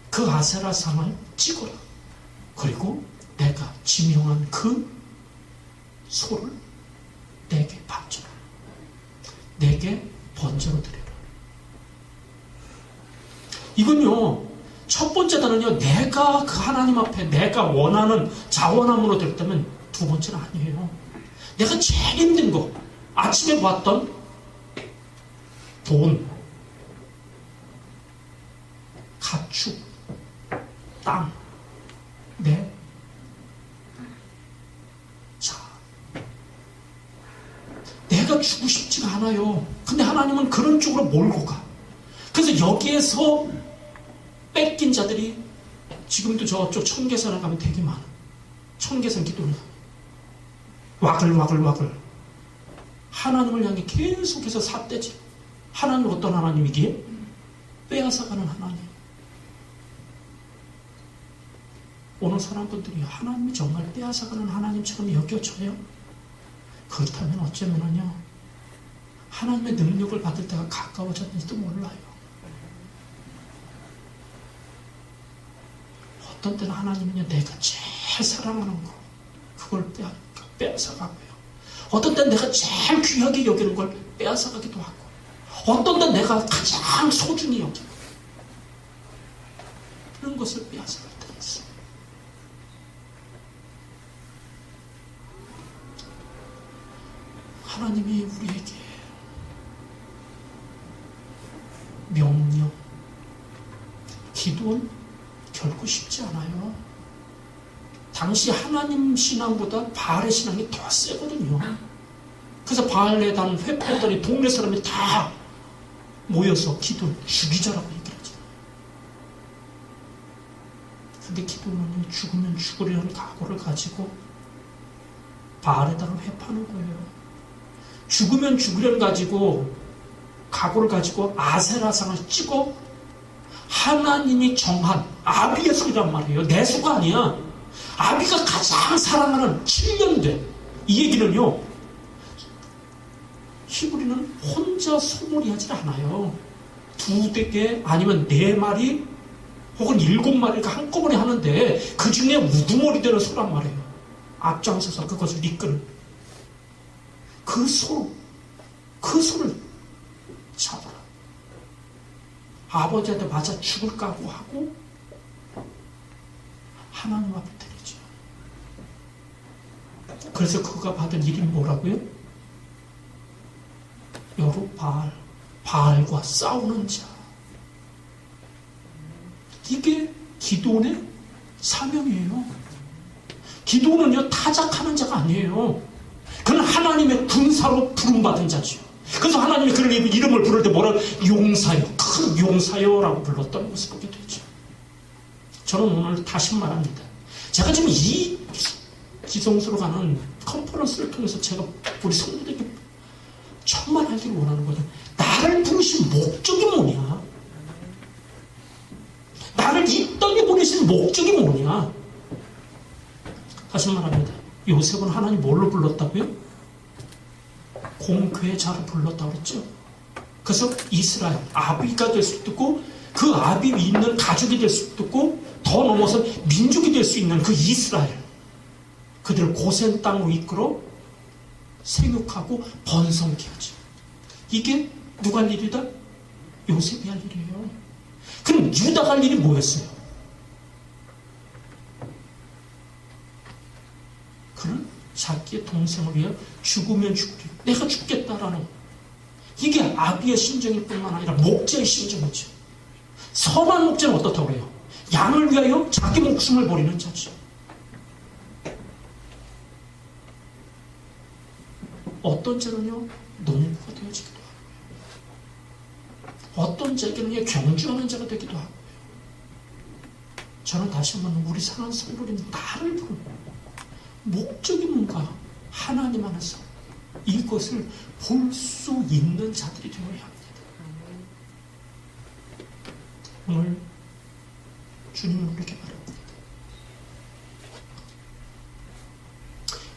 그 아세라상을 찍어라. 그리고 내가 지명한 그 소를 내게 바쳐라. 내게 번제로 드려라. 이건요, 첫 번째 단은요, 내가 그 하나님 앞에 내가 원하는 자원함으로 됐다면 두 번째는 아니에요. 내가 제일 힘든 거, 아침에 봤던 돈, 가축, 땅, 자, 내가 주고 싶지가 않아요. 근데 하나님은 그런 쪽으로 몰고 가. 그래서 여기에서 뺏긴 자들이 지금도 저쪽 청계산에 가면 되게 많아. 청계산 기도를 와글와글 하나님을 향해 계속해서 삿대질. 하나님 어떤 하나님이기에? 빼앗아가는 하나님. 오늘 사람들이 하나님이 정말 빼앗아가는 하나님처럼 여겨져요? 그렇다면 어쩌면요 하나님의 능력을 받을 때가 가까워졌는지도 몰라요. 어떤 때는 하나님은요 내가 제일 사랑하는 거 그걸 빼앗아가고요. 어떤 때는 내가 제일 귀하게 여기는 걸 빼앗아가기도 하고, 어떤 때는 내가 가장 소중히 여기고 그런 것을 빼앗아갈 때가 있어요. 하나님이 우리에게 명령, 기도는 결코 쉽지 않아요. 당시 하나님 신앙보다 바알의 신앙이 더 세거든요. 그래서 바알에 대한 회포했더니 동네 사람이 다 모여서 기도 죽이자라고 얘기를 하죠. 근데 기도는 죽으면 죽으려는 각오를 가지고 바알에다가 회파하는 거예요. 죽으면 죽으려는 가지고 각오를 가지고 아세라상을 찍어 하나님이 정한 아비의 소리란 말이에요. 내 소가 아니야. 아비가 가장 사랑하는 7년대. 이 얘기는요 히브리는 혼자 소몰이하지 않아요. 2개 아니면 4마리 혹은 7마리가 한꺼번에 하는데 그 중에 우두머리 되는 소란 말이에요. 앞장서서 그것을 이끄는 그 소를 잡아라. 아버지한테 맞아 죽을 각오하고 하나님 앞에 드리죠. 그래서 그가 받은 이름이 뭐라고요? 여룻바알, 바알과 싸우는 자. 이게 기도원의 사명이에요. 기도원은요 타작하는 자가 아니에요. 그는 하나님의 군사로 부름받은 자죠. 그래서 하나님이 그를 이름을 부를 때 뭐라 용사여, 큰 용사여라고 불렀던 것을 보게 되죠. 저는 오늘 다시 말합니다. 제가 지금 이 지성소로 가는 컨퍼런스를 통해서 제가 우리 성도들에게 천만하기를 원하는 거죠. 나를 부르신 목적이 뭐냐? 나를 이 땅에 보내신 목적이 뭐냐? 다시 말합니다. 요셉은 하나님 뭘로 불렀다고요? 공괴자로 불렀다고 그랬죠. 그래서 이스라엘, 아비가 될 수도 있고 그 아비 있는 가족이 될 수도 있고 더 넘어서 민족이 될 수 있는 그 이스라엘, 그들을 고센 땅으로 이끌어 생육하고 번성케 하죠. 이게 누가 할 일이다? 요셉이 할 일이에요. 그럼 유다가 할 일이 뭐였어요? 그는 자기의 동생을 위해 죽으면 죽으리, 내가 죽겠다라는, 이게 아비의 심정일 뿐만 아니라 목자의 심정이죠. 선한 목자는 어떻다고 그래요? 양을 위하여 자기 목숨을 버리는 자죠. 어떤 자는요 농부가 되어지기도 하고요. 어떤 자에게는 경주하는 자가 되기도 하고요. 저는 다시 한번 우리 사랑하는 성도님, 나를 부르는 목적이 뭔가 하나님 안에서 이것을 볼 수 있는 자들이 되어야 합니다. 오늘 주님은 그렇게 말합니다.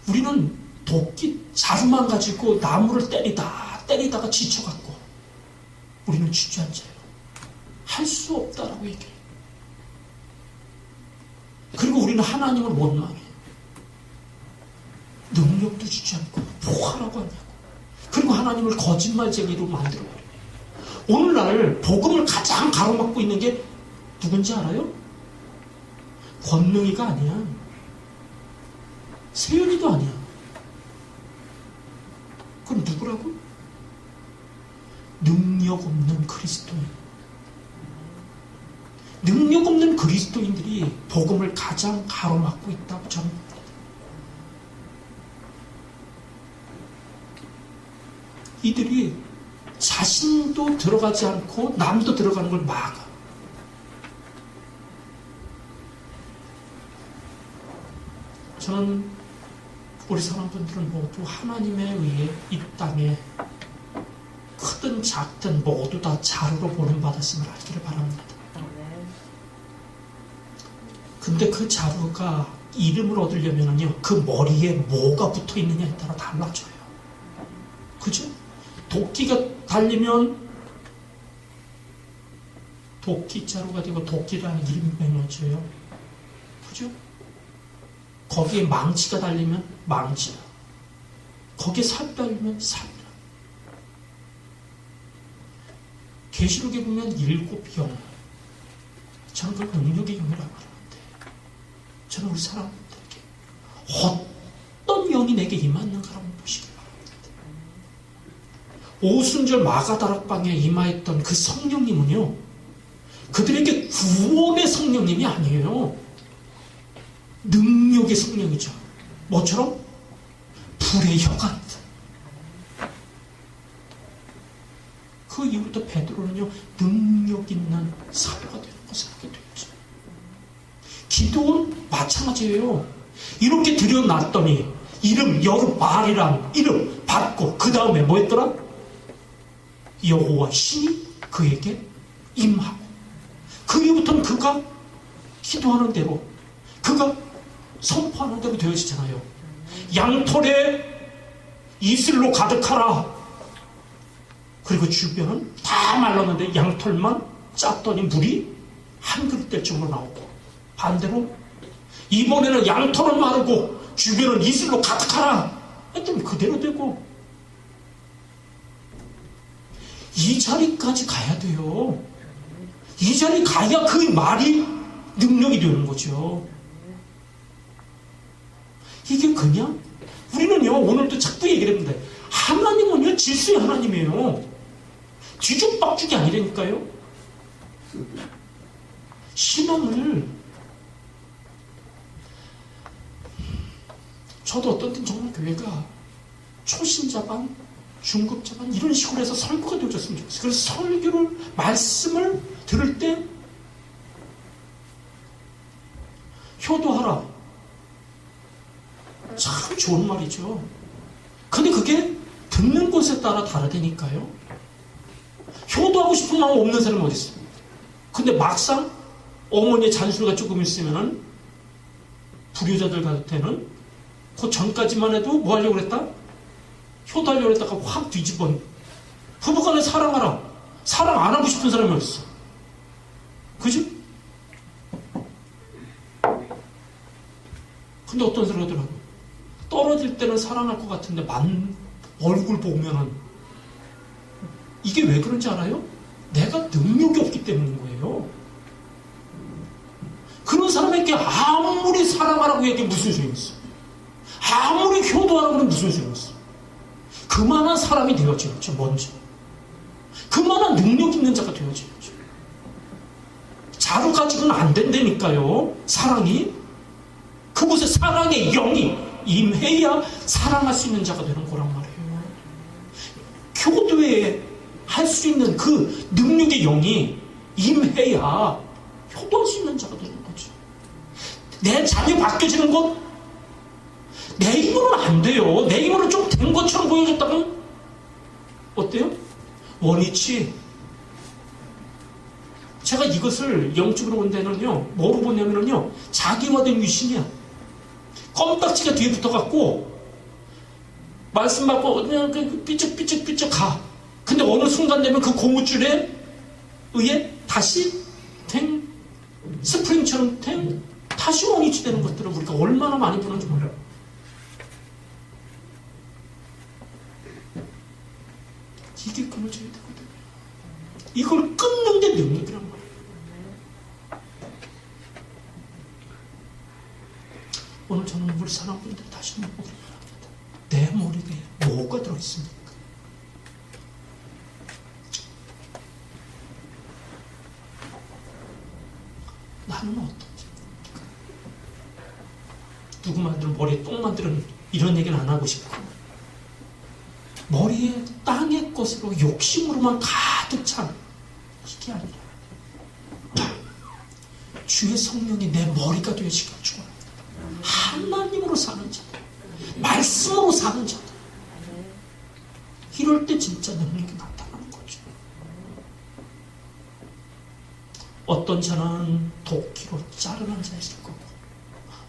우리는 도끼 자루만 가지고 나무를 때리다가 지쳐갖고 우리는 주저앉아요. 할 수 없다라고 얘기해요. 그리고 우리는 하나님을 원망해요. 능력도 주지 않고 뭐하라고 하냐고. 그리고 하나님을 거짓말쟁이로 만들어버려요. 오늘날 복음을 가장 가로막고 있는 게 누군지 알아요? 권능이가 아니야. 세연이도 아니야. 그럼 누구라고? 능력 없는 그리스도인. 능력 없는 그리스도인들이 복음을 가장 가로막고 있다고 저는 봅니다. 이들이 자신도 들어가지 않고 남도 들어가는 걸 막아. 저는 우리 사람분들은 모두 하나님에 의해 이 땅에 크든 작든 모두 다 자루로 보냄받았음을 알기를 바랍니다. 근데 그 자루가 이름을 얻으려면요, 그 머리에 뭐가 붙어 있느냐에 따라 달라져요. 그죠? 도끼가 달리면 도끼자루가 되고 도끼라는 이름이 맺어져요. 그죠? 거기에 망치가 달리면 망치라. 거기에 살 달리면 살이라. 계시록에 보면 7 영. 저는 그걸 능력의 영이라고 하는데, 저는 우리 사람들에게 어떤 영이 내게 임하는가 한번 보시길 바랍니다. 오순절 마가다락방에 임하였던 그 성령님은요, 그들에게 구원의 성령님이 아니에요. 능력의 성령이죠. 뭐처럼? 불의 혀같은. 그 이후부터 베드로는요, 능력 있는 사도가 되는 것을 하게 되었죠. 기도는 마찬가지예요. 이렇게 들여놨더니 이름 여르바알이란 이름 받고 그 다음에 뭐였더라? 여호와 신이 그에게 임하고, 그 이후부터는 그가 기도하는 대로, 그가 선포하는 대로 되어지잖아요. 양털에 이슬로 가득하라. 그리고 주변은 다 말랐는데 양털만 짰더니 물이 한 그릇 될 정도로 나오고, 반대로 이번에는 양털은 마르고 주변은 이슬로 가득하라 했더니 그대로 되고, 이 자리까지 가야 돼요. 이 자리 가야 그 말이 능력이 되는 거죠. 이게 그냥 우리는요, 오늘도 자꾸 얘기를 합니다. 하나님은요, 질서의 하나님이에요. 뒤죽박죽이 아니라니까요. 신앙을, 저도 어떤 땐 정말 교회가 초신자반, 중급자반 이런 식으로 해서 설교가 되어졌으면 좋겠어요. 그래서 설교를, 말씀을 들을 때 효도하라. 참 좋은 말이죠. 근데 그게 듣는 곳에 따라 다르다니까요. 효도하고 싶은 마음 없는 사람이 어디 있습니까? 근데 막상 어머니의 잔소리가 조금 있으면은 불효자들한테는 그 전까지만 해도 뭐 하려고 그랬다? 효도하려고 그랬다가 확 뒤집어. 부부간에 사랑하라. 사랑 안 하고 싶은 사람이 어디 있어? 그지? 근데 어떤 사람이 하더라고. 떨어질 때는 사랑할 것 같은데 얼굴 보면은 이게 왜 그런지 알아요? 내가 능력이 없기 때문인 거예요. 그런 사람에게 아무리 사랑하라고 얘기해 무슨 소용이 있어? 아무리 효도하라고 하면 무슨 소용이 있어? 그만한 사람이 되어져야죠. 먼저 그만한 능력 있는 자가 되어져야죠. 자루 가지고는 안 된다니까요. 사랑이, 그곳에 사랑의 영이 임해야 사랑할 수 있는 자가 되는 거란 말이에요. 교도에 할 수 있는 그 능력의 영이 임해야 효도할 수 있는 자가 되는 거죠. 내 자녀 바뀌어지는 것, 내 힘으로는 안 돼요. 내 힘으로 좀 된 것처럼 보여줬다면 어때요? 원위치. 제가 이것을 영적으로 본 데는요, 뭐로 보냐면요, 자기화된 위신이야. 껌딱지가 뒤에 붙어갖고 말씀 받고 그냥 삐쩍삐쩍 가. 근데 어느 순간 되면 그 고무줄에 의해 다시 탱, 스프링처럼 탱, 다시 원위치 되는 것들을 우리가 얼마나 많이 보는지 몰라요. 이게 끊어져야 되거든요. 이걸 끊는 게 능력이란 말이에요. 오늘 저는 우리 사람분들 다시 한번 보기를 바랍니다. 내 머리에 뭐가 들어있습니까? 나는 어떤지. 누구 만들면 머리에 똥 만드는 이런 얘기는 안 하고 싶고, 머리에 땅의 것으로 욕심으로만 가득 찬 이게 아니라 주의 성령이 내 머리가 되시길 축원합니다. 하나님으로 사는 자들, 말씀으로 사는 자들. 이럴 때 진짜 능력이 나타나는 거죠. 어떤 자는 도끼로 자르는 자 있을 거고,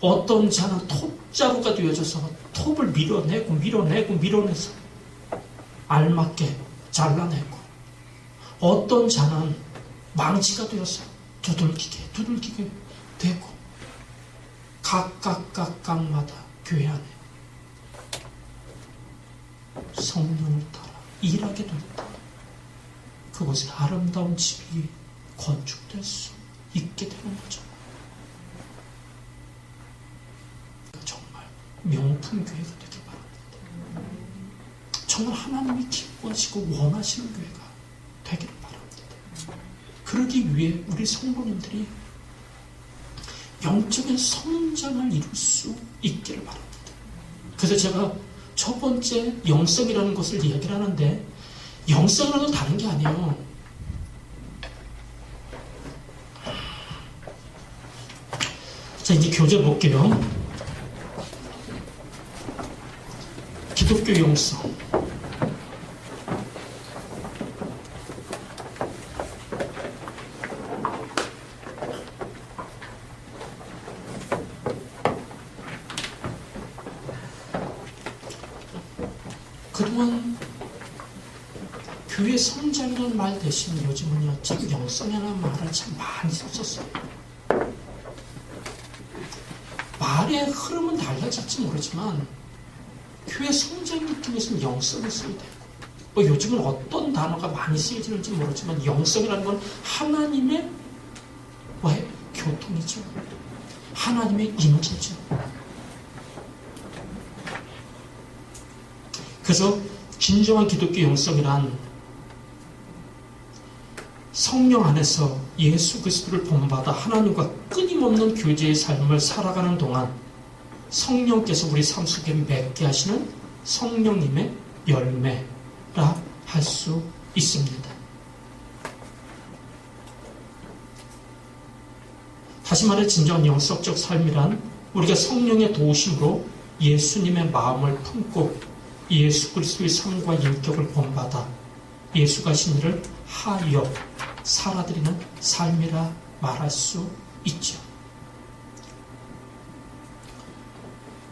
어떤 자는 톱자루가 되어져서 톱을 밀어내서 알맞게 잘라내고, 어떤 자는 망치가 되어서 두들기게 되고, 각각마다 교회 안에 성령을 따라 일하게 될 때 그곳에 아름다운 집이 건축될 수 있게 되는 거죠. 정말 명품 교회가 되길 바랍니다. 정말 하나님이 기뻐하시고 원하시는 교회가 되기를 바랍니다. 그러기 위해 우리 성도님들이 영적인 성장을 이룰 수 있기를 바랍니다. 그래서 제가 첫 번째 영성이라는 것을 이야기를 하는데, 영성이라는 건 다른 게 아니에요. 자, 이제 교재 볼게요. 기독교 영성. 그동안 교회 성장이라는 말 대신 요즘은요, 참 영성이라는 말을 참 많이 썼었어요. 말의 흐름은 달라질지 모르지만 교회 성장 느낌에서는 영성을 써야 되고, 뭐 요즘은 어떤 단어가 많이 쓰여지는지 모르지만 영성이라는 건 하나님의 교통이죠. 하나님의 임재죠. 그래서 진정한 기독교 영성이란 성령 안에서 예수 그리스도를 본받아 하나님과 끊임없는 교제의 삶을 살아가는 동안 성령께서 우리 삶 속에 맺게 하시는 성령님의 열매라 할 수 있습니다. 다시 말해 진정한 영성적 삶이란 우리가 성령의 도우심으로 예수님의 마음을 품고 예수 그리스도의 삶과 인격을 본받아 예수가 하신 일을 하여 살아드리는 삶이라 말할 수 있죠.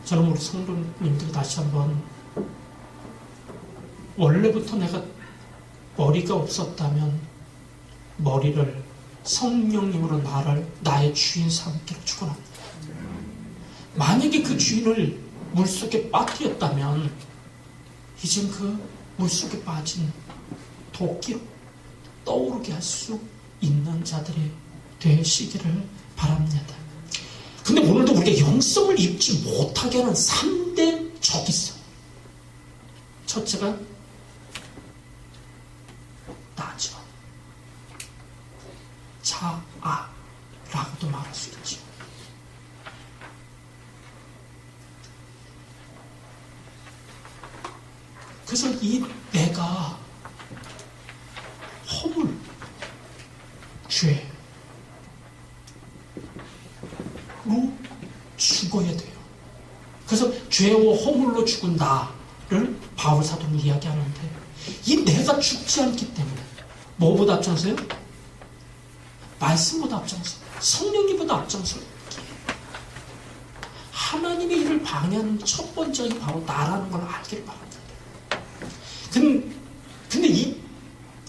저는 우리 성도님들 다시 한번, 원래부터 내가 머리가 없었다면 머리를 성령님으로 나의 주인 삼기를 축원합니다. 만약에 그 주인을 물속에 빠뜨렸다면 이젠 그 물속에 빠진 도끼로 떠오르게 할 수 있는 자들이 되시기를 바랍니다. 근데 오늘도 우리가 영성을 입지 못하게 하는 3대 적이 있어요. 첫째가 나죠. 자아라고도 말할 수 있죠. 그래서 이 내가 허물, 죄로 죽어야 돼요. 그래서 죄와 허물로 죽은 나를 바울 사도는 이야기하는데, 이 내가 죽지 않기 때문에 뭐보다 앞장서요? 말씀보다 앞장서, 성령님보다 앞장서. 하나님의 일을 방해하는 첫 번째 이 바로 나라는 걸 알기를 바랍니다. 근데 이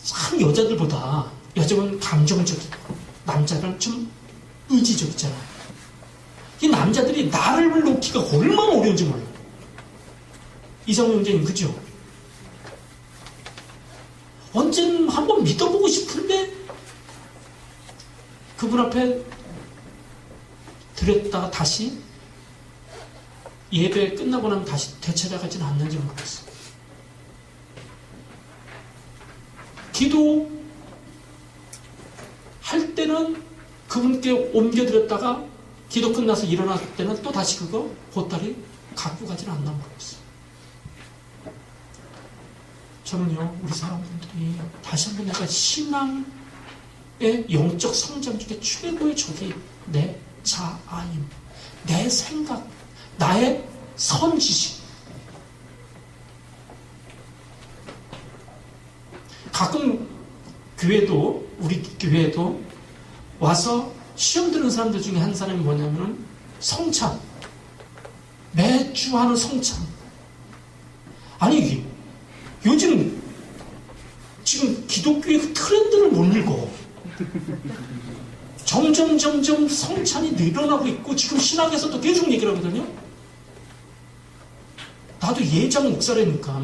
참 여자는 감정적이고 남자는 좀 의지적이잖아요. 이 남자들이 나를 놓기가 얼마나 어려운지 몰라요. 이상훈 형제님, 그죠? 언젠 한번 믿어보고 싶은데 그분 앞에 드렸다가 다시 예배 끝나고 나면 다시 되찾아가지는 않는지 모르겠어요. 기도할 때는 그분께 옮겨드렸다가 기도 끝나서 일어났을 때는 또 다시 그거 보따리 갖고 가지는 않나 모르겠어요. 저는요, 우리 사람들이 다시 한번 내가 신앙의 영적 성장 중에 최고의 적이 내 자아임, 내 생각, 나의 선지식, 가끔 교회도, 우리 교회에도 와서 시험 드는 사람들 중에 한 사람이 뭐냐면은 성찬. 매주 하는 성찬. 아니, 요즘 지금 기독교의 그 트렌드를 못 읽어. 점점 성찬이 늘어나고 있고 지금 신학에서도 계속 얘기를 하거든요. 나도 예장 목사라니까.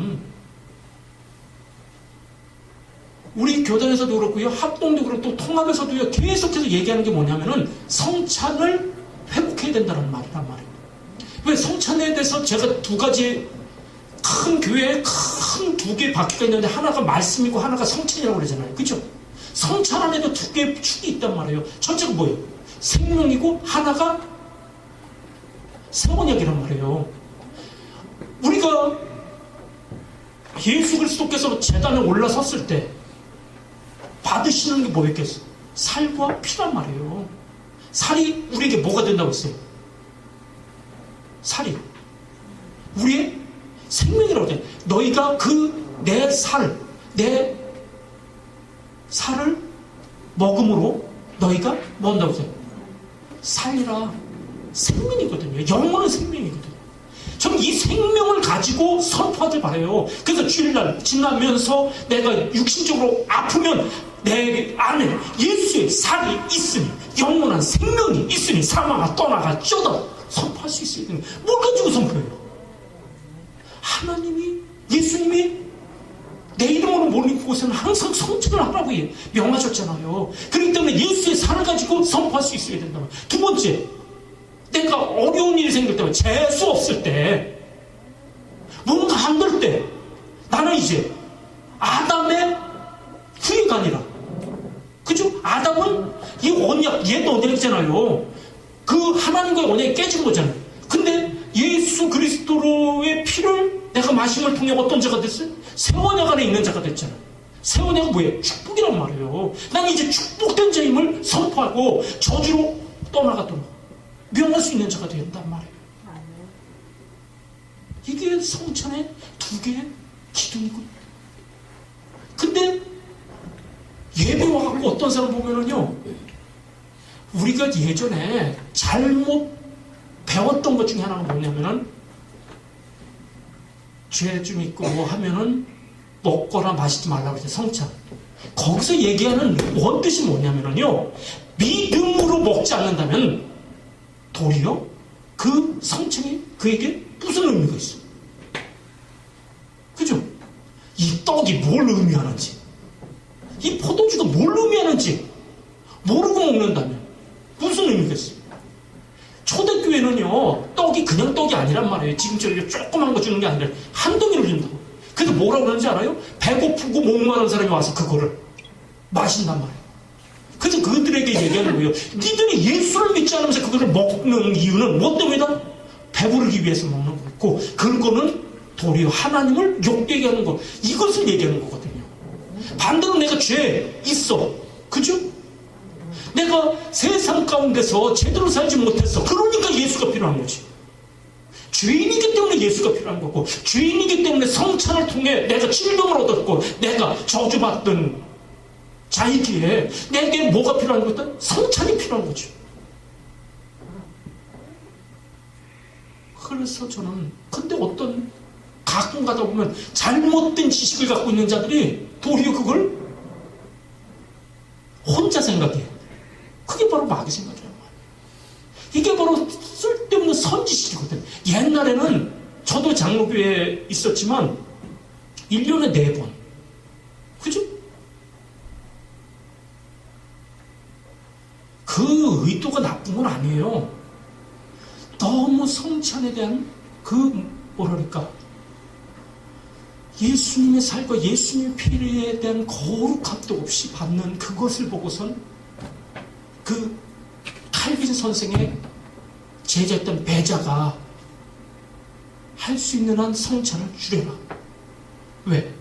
우리 교단에서도 그렇고요, 합동도 그렇고 또 통합에서도요, 계속해서 얘기하는 게 뭐냐면은 성찬을 회복해야 된다는 말이란 말이에요. 왜 성찬에 대해서 제가 두 가지 큰 교회에 큰 두 개의 바퀴가 있는데 하나가 말씀이고 하나가 성찬이라고 그러잖아요. 그죠? 성찬 안에도 두 개의 축이 있단 말이에요. 첫째가 뭐예요? 생명이고 하나가 생언약이란 말이에요. 우리가 예수 그리스도께서 제단에 올라섰을 때 받으시는 게 뭐였겠어? 살과 피란 말이에요. 살이 우리에게 뭐가 된다고 했어요? 살이 우리의 생명이라고 돼. 너희가 내 살을 먹음으로 너희가 뭐 한다고 해요? 살이라. 생명이거든요. 영원한 생명이거든요. 저는 이 생명을 가지고 선포하길 바라요. 그래서 주일날 지나면서 내가 육신적으로 아프면 내 안에 예수의 살이 있으니, 영원한 생명이 있으니 사망아 떠나가 쩌다 선포할 수 있어야 되는. 뭘 가지고 선포해요? 하나님이, 예수님이 내 이름으로 모르는 곳에는 항상 성찬을 하라고 명하셨잖아요. 그렇기 때문에 예수의 살을 가지고 선포할 수 있어야 된다. 두 번째, 내가 어려운 일이 생길 때, 재수 없을 때, 뭔가 안 될 때, 나는 이제 아담의 후예가 아니라, 그죠? 아담은 이 언약, 옛 언약이잖아요. 그 하나님과의 언약이 깨진 거잖아요. 근데 예수 그리스도로의 피를 내가 마심을 통해 어떤 자가 됐어요? 새 언약 안에 있는 자가 됐잖아요. 새 언약은 뭐예요? 축복이란 말이에요. 나는 이제 축복된 자임을 선포하고 저주로 떠나가도록 명할 수 있는 자가 된단 말이에요. 이게 성찬의 두 개의 기둥이고. 근데 예배와 갖고 어떤 사람 보면은요, 우리가 예전에 잘못 배웠던 것 중에 하나가 뭐냐면은, 죄 좀 있고 뭐 하면은 먹거나 마시지 말라고 했어요. 성찬. 거기서 얘기하는 원뜻이 뭐냐면은요, 믿음으로 먹지 않는다면 도리어 그 성찬이 그에게 무슨 의미가 있어요? 그죠? 이 떡이 뭘 의미하는지, 이 포도주가 뭘 의미하는지 모르고 먹는다면 무슨 의미가 있어요? 초대교회는요, 떡이 그냥 떡이 아니란 말이에요. 지금처럼 조그만 거 주는 게 아니라 한 덩이를 준다고. 그래서 뭐라고 그러는지 알아요? 배고프고 목마른 사람이 와서 그거를 마신단 말이에요. 그래서 그들에게 얘기하는 거예요. 니들이 예수를 믿지 않으면서 그거를 먹는 이유는 뭐 때문이다? 배부르기 위해서 먹는 거고, 그거는 도리어 하나님을 욕되게 하는 거, 이것을 얘기하는 거거든요. 반대로 내가 죄 있어, 그죠? 내가 세상 가운데서 제대로 살지 못했어. 그러니까 예수가 필요한 거지. 죄인이기 때문에 예수가 필요한 거고, 죄인이기 때문에 성찬을 통해 내가 질병을 얻었고, 내가 저주받던 자이기에 내게 뭐가 필요한 거다? 성찬이 필요한 거죠. 그래서 저는, 근데 가끔 가다 보면 잘못된 지식을 갖고 있는 자들이 도리어 그걸 혼자 생각해. 그게 바로 마귀 생각이란 말이에요. 이게 바로 쓸데없는 선지식이거든. 옛날에는 저도 장로교회에 있었지만 1년에 4번. 그죠? 그 의도가 나쁜 건 아니에요. 너무 성찬에 대한 뭐랄까, 예수님의 살과 예수님의 피에 대한 거룩함도 없이 받는 그것을 보고선 그 칼빈 선생의 제자였던 배자가 할 수 있는 한 성찬을 줄여라. 왜?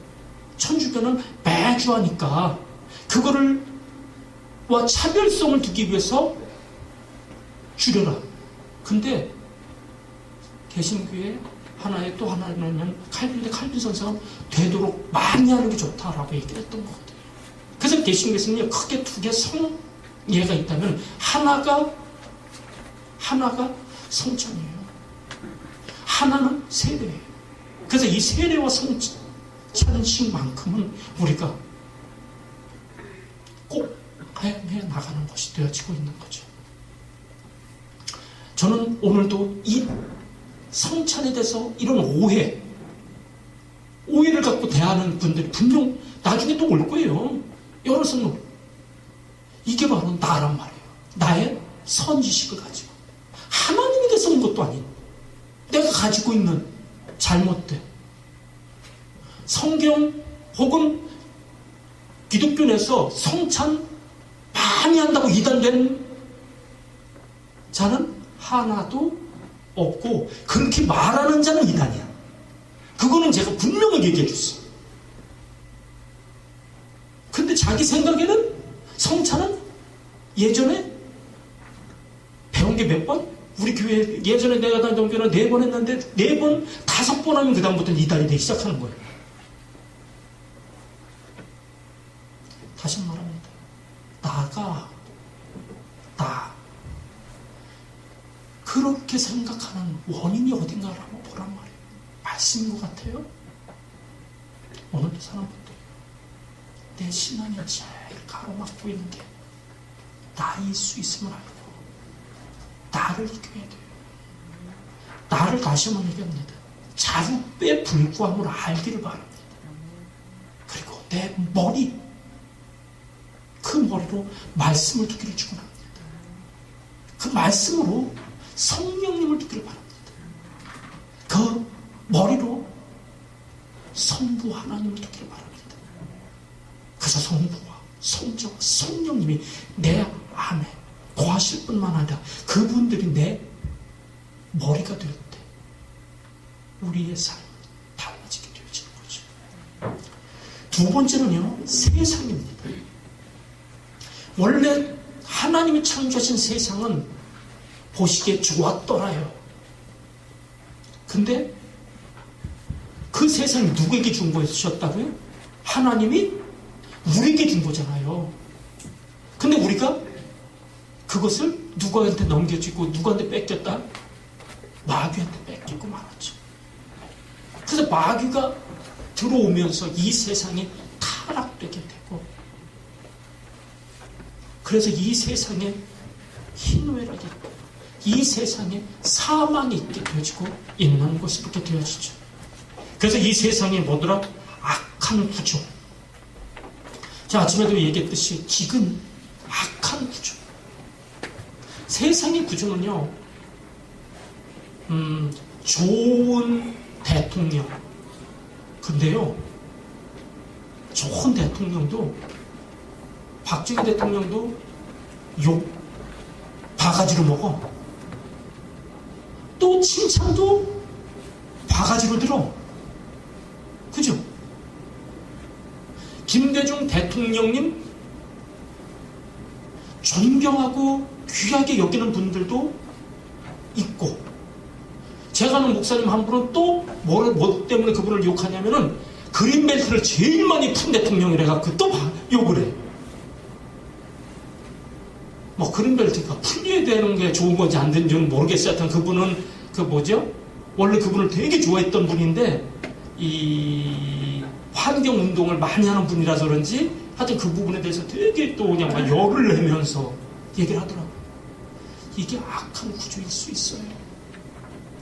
천주교는 매주 하니까 그거를 차별성을 두기 위해서 줄여라. 근데 개신교의 하나에 또 하나는 칼빈 선생은 되도록 많이 하는 게 좋다라고 얘기를 했던 것 같아요. 그래서 개신교에서는 크게 두 개 성예가 있다면 하나가 성찬이에요. 하나는 세례예요. 그래서 이 세례와 성찬식만큼은 우리가 꼭 해 나가는 것이 되어지고 있는 거죠. 저는 오늘도 이 성찬에 대해서 이런 오해를 갖고 대하는 분들이 분명 나중에 또 올 거예요. 여러분은 이게 바로 나란 말이에요. 나의 선지식을 가지고 하나님이 돼서 온 것도 아닌 내가 가지고 있는 잘못된 성경 혹은 기독교 내에서 성찬 많이 한다고 이단된 자는 하나도 없고 그렇게 말하는 자는 이단이야. 그거는 제가 분명하게 얘기해 줬어요. 근데 자기 생각에는 성찬은 예전에 배운 게 몇 번? 우리 교회 예전에 내가 다니던 교회는 4번 했는데 4번, 5번 하면 그 다음부터는 이단이 되기 시작하는 거예요. 다시 말합니다. 나 그렇게 생각하는 원인이 어딘가를 한번 보란 말이에요. 말씀인 것 같아요. 오늘도 사람들도 내 신앙이 제일 가로막고 있는 게 나일 수 있음을 알고 나를 이겨야 돼요. 나를 다시 한번 얘기합니다. 자유에 불구함을 알기를 바랍니다. 그리고 내 머리, 그 머리로 말씀을 두기를 축원합니다. 그 말씀으로 성령님을 두기를 바랍니다. 그 머리로 성부 하나님을 두기를 바랍니다. 그래서 성부와 성자와 성령님이 내 안에 거하실 뿐만 아니라 그분들이 내 머리가 될 때 우리의 삶은 달라지게 되어지는 거죠. 두 번째는요, 세상입니다. 원래 하나님이 창조하신 세상은 보시기에 좋았더라요. 근데 그 세상이 누구에게 준 거였다고요? 하나님이 우리에게 준 거잖아요. 근데 우리가 그것을 누구한테 넘겨주고 누구한테 뺏겼다? 마귀한테 뺏기고 말았죠. 그래서 마귀가 들어오면서 이 세상이 타락되게 되고, 그래서 이 세상에 희노애락이 있고 이 세상에 사망이 있게 되어지고 있는 것이 이렇게 되어지죠. 그래서 이 세상에 뭐더라? 악한 구조. 자, 아침에도 얘기했듯이 지금 악한 구조. 세상의 구조는요, 좋은 대통령. 근데요, 좋은 대통령도, 박정희 대통령도 욕 바가지로 먹어. 또 칭찬도 바가지로 들어. 그죠? 김대중 대통령님 존경하고 귀하게 여기는 분들도 있고, 제가 아는 목사님 한 분은 또 뭐 때문에 그분을 욕하냐면은 그린벨트를 제일 많이 푼 대통령이래갖고 또 욕을 해. 뭐 그린벨트가 풀려야 되는 게 좋은 건지 안 되는지는 모르겠어요. 하여튼 그분은 원래 그분을 되게 좋아했던 분인데 이 환경운동을 많이 하는 분이라서 그런지 하여튼 그 부분에 대해서 되게 또 그냥 막 열을 내면서 얘기를 하더라고요. 이게 악한 구조일 수 있어요.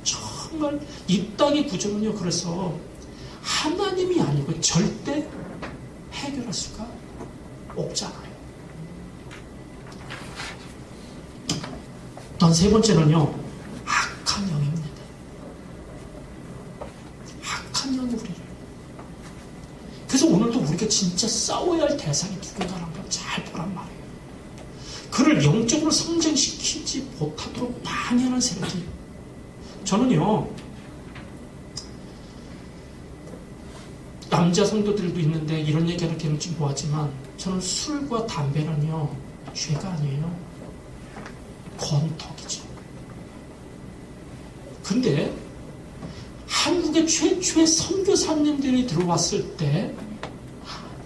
정말 이 땅의 구조는요, 그래서 하나님이 아니고 절대 해결할 수가 없잖아요. 또 세 번째는요, 악한 영입니다. 악한 영이 우리를. 그래서 오늘도 우리가 진짜 싸워야 할 대상이 누군가라는 걸 잘 보란 말이에요. 그를 영적으로 성장시키지 못하도록 방해하는 세력이. 저는요, 남자 성도들도 있는데 이런 얘기하는 게는 좀 뭐하지만, 저는 술과 담배는요, 죄가 아니에요. 건덕이죠. 근데 한국의 최초의 선교사님들이 들어왔을 때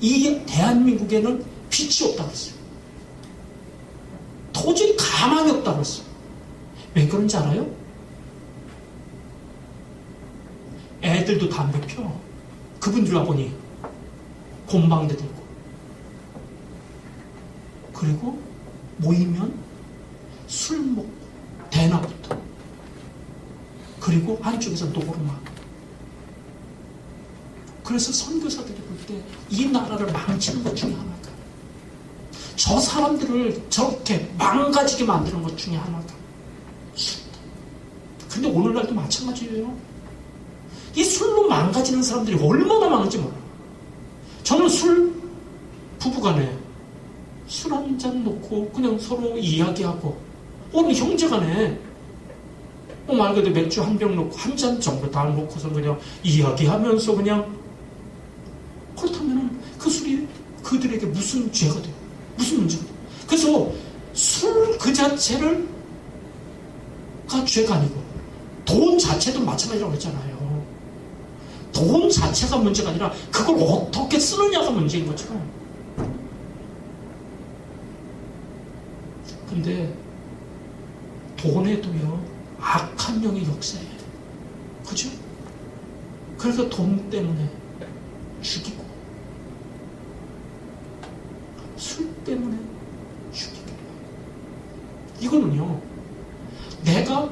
이 대한민국에는 빛이 없다고 했어요. 도저히 가망이 없다고 했어요. 왜 그런지 알아요? 애들도 담배 펴. 그분들 와보니 곰방대 들고. 그리고 모이면 술 먹고 대낮부터. 그리고 한쪽에서 노르막. 그래서 선교사들이 볼 때 이 나라를 망치는 것 중에 하나가, 저 사람들을 저렇게 망가지게 만드는 것 중에 하나가 술이다. 근데 오늘날도 마찬가지예요. 이 술로 망가지는 사람들이 얼마나 많은지 몰라요. 저는 부부간에 술 한 잔 놓고 그냥 서로 이야기하고, 오늘 형제간에 말 그대로 맥주 한 병 놓고 한 잔 정도 다 놓고서 그냥 이야기하면서 그냥, 그렇다면 그 술이 그들에게 무슨 죄가 돼요? 무슨 문제가 돼요? 그래서 술 그 자체가 죄가 아니고 돈 자체도 마찬가지라고 했잖아요. 돈 자체가 문제가 아니라 그걸 어떻게 쓰느냐가 문제인 것처럼. 근데 돈에도요 악한 영의 역사예요. 그죠? 그래서 돈 때문에 죽이고, 술 때문에 죽이고. 이거는요, 내가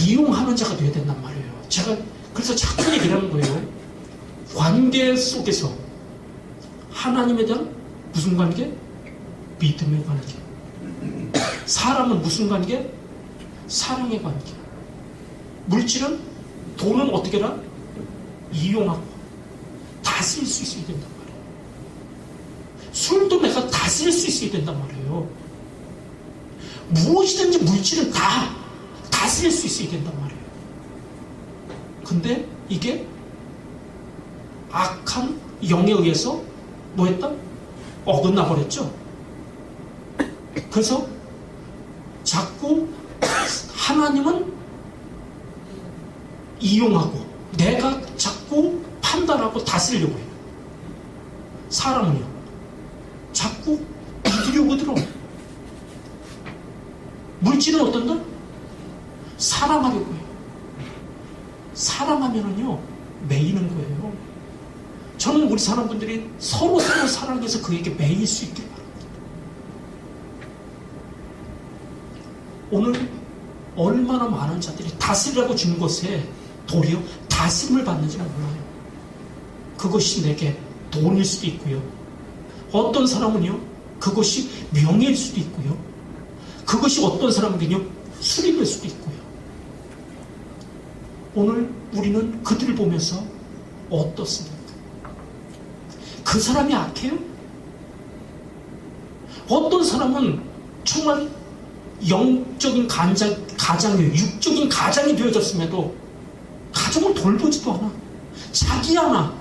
이용하는 자가 되어야 된단 말이에요. 제가 그래서 자꾸 얘기를 하는 거예요. 관계 속에서 하나님에 대한 무슨 관계? 믿음의 관계. 사람은 무슨 관계? 사랑의 관계. 물질은, 돈은 어떻게 해라? 이용하고 다스릴 수 있어야 된단 말이에요. 술도 내가 다스릴 수 있어야 된단 말이에요. 무엇이든지 물질은 다 다스릴 수 있어야 된단 말이에요. 근데 이게 악한 영에 의해서 뭐 했다? 어긋나 버렸죠. 그래서 자꾸 하나님은 이용하고 내가 자꾸 판단하고 다스리려고 해요. 사람은요 자꾸 믿으려고 들어. 물질은 어떤가? 사랑하려고 해요. 사랑하면은요 매이는 거예요. 저는 우리 사람분들이 서로 사랑해서 그에게 매일 수 있길 바랍니다. 오늘 얼마나 많은 자들이 다스리라고 준 것에 도리어 다스림을 받는지 몰라요. 그것이 내게 돈일 수도 있고요. 어떤 사람은요 그것이 명예일 수도 있고요. 그것이 어떤 사람에게는요 술이 될 수도 있고요. 오늘 우리는 그들을 보면서 어떻습니까? 그 사람이 악해요? 어떤 사람은 정말 영적인 가장이, 육적인 가장이 되어졌음에도 가정을 돌보지도 않아. 자기 하나,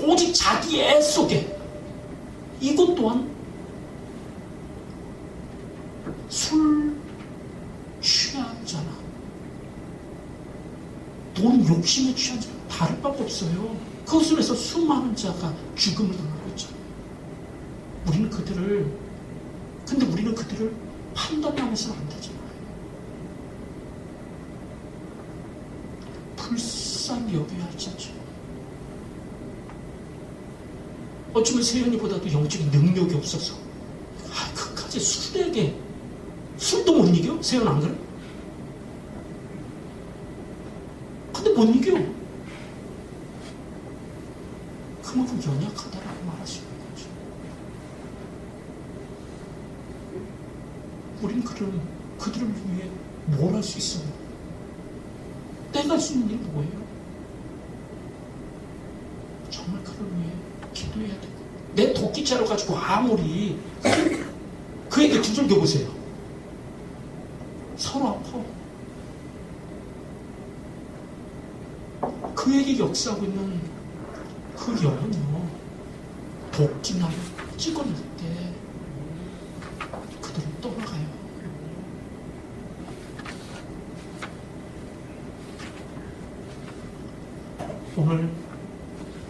오직 자기 애 속에. 이것 또한 술 취하잖아. 돈 욕심에 취한 자 다를 바가 없어요. 그것을 해서 수많은 자가 죽음을 당하고 있잖아요. 근데 우리는 그들을 판단만 해서는 안 되잖아요. 불쌍히 여겨야 하지 않죠. 어쩌면 세연이보다도 영적인 능력이 없어서 그까지 술도 못 이겨? 세연 안 그래? 근데 못 이겨. 그만큼 연약하다라고 말할 수 있는 거죠. 우리는 그들을 위해 뭘 할 수 있어요? 내가 할 수 있는 일이 뭐예요? 정말 그를 위해 기도해야 되고, 내 도끼자루 가지고 아무리 그에게 두들겨 보세요. 서로 아파. 그에게 역사하고 있는 그 영은요, 도끼나를 찍어낼 때 그들은 떠나가요.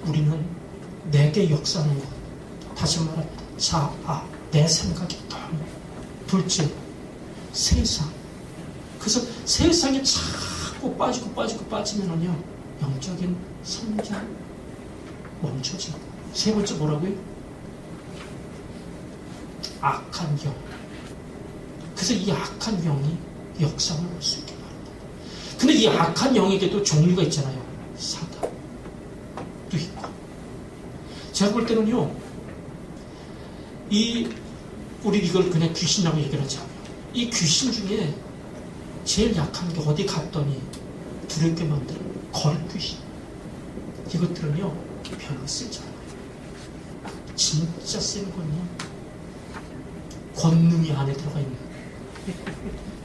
우리는 내게 역사하는 것. 다시 말합니다. 내 생각이 너무. 둘째, 세상. 그래서 세상에 자꾸 빠지면은요, 영적인 성장 멈춰지고. 세 번째 뭐라고요? 악한 영. 그래서 이 악한 영이 역사를 할 수 있게 말합니다. 근데 이 악한 영에게도 종류가 있잖아요. 사단도 있고. 제가 볼 때는요, 우리 이걸 그냥 귀신이라고 얘기를 하지 않아요. 이 귀신 중에 제일 약한 게 어디 갔더니 두렵게 만드는 거울 귀신. 이것들은요, 별로 쓰지 않아요. 진짜 센 건요, 권능이 안에 들어가 있는,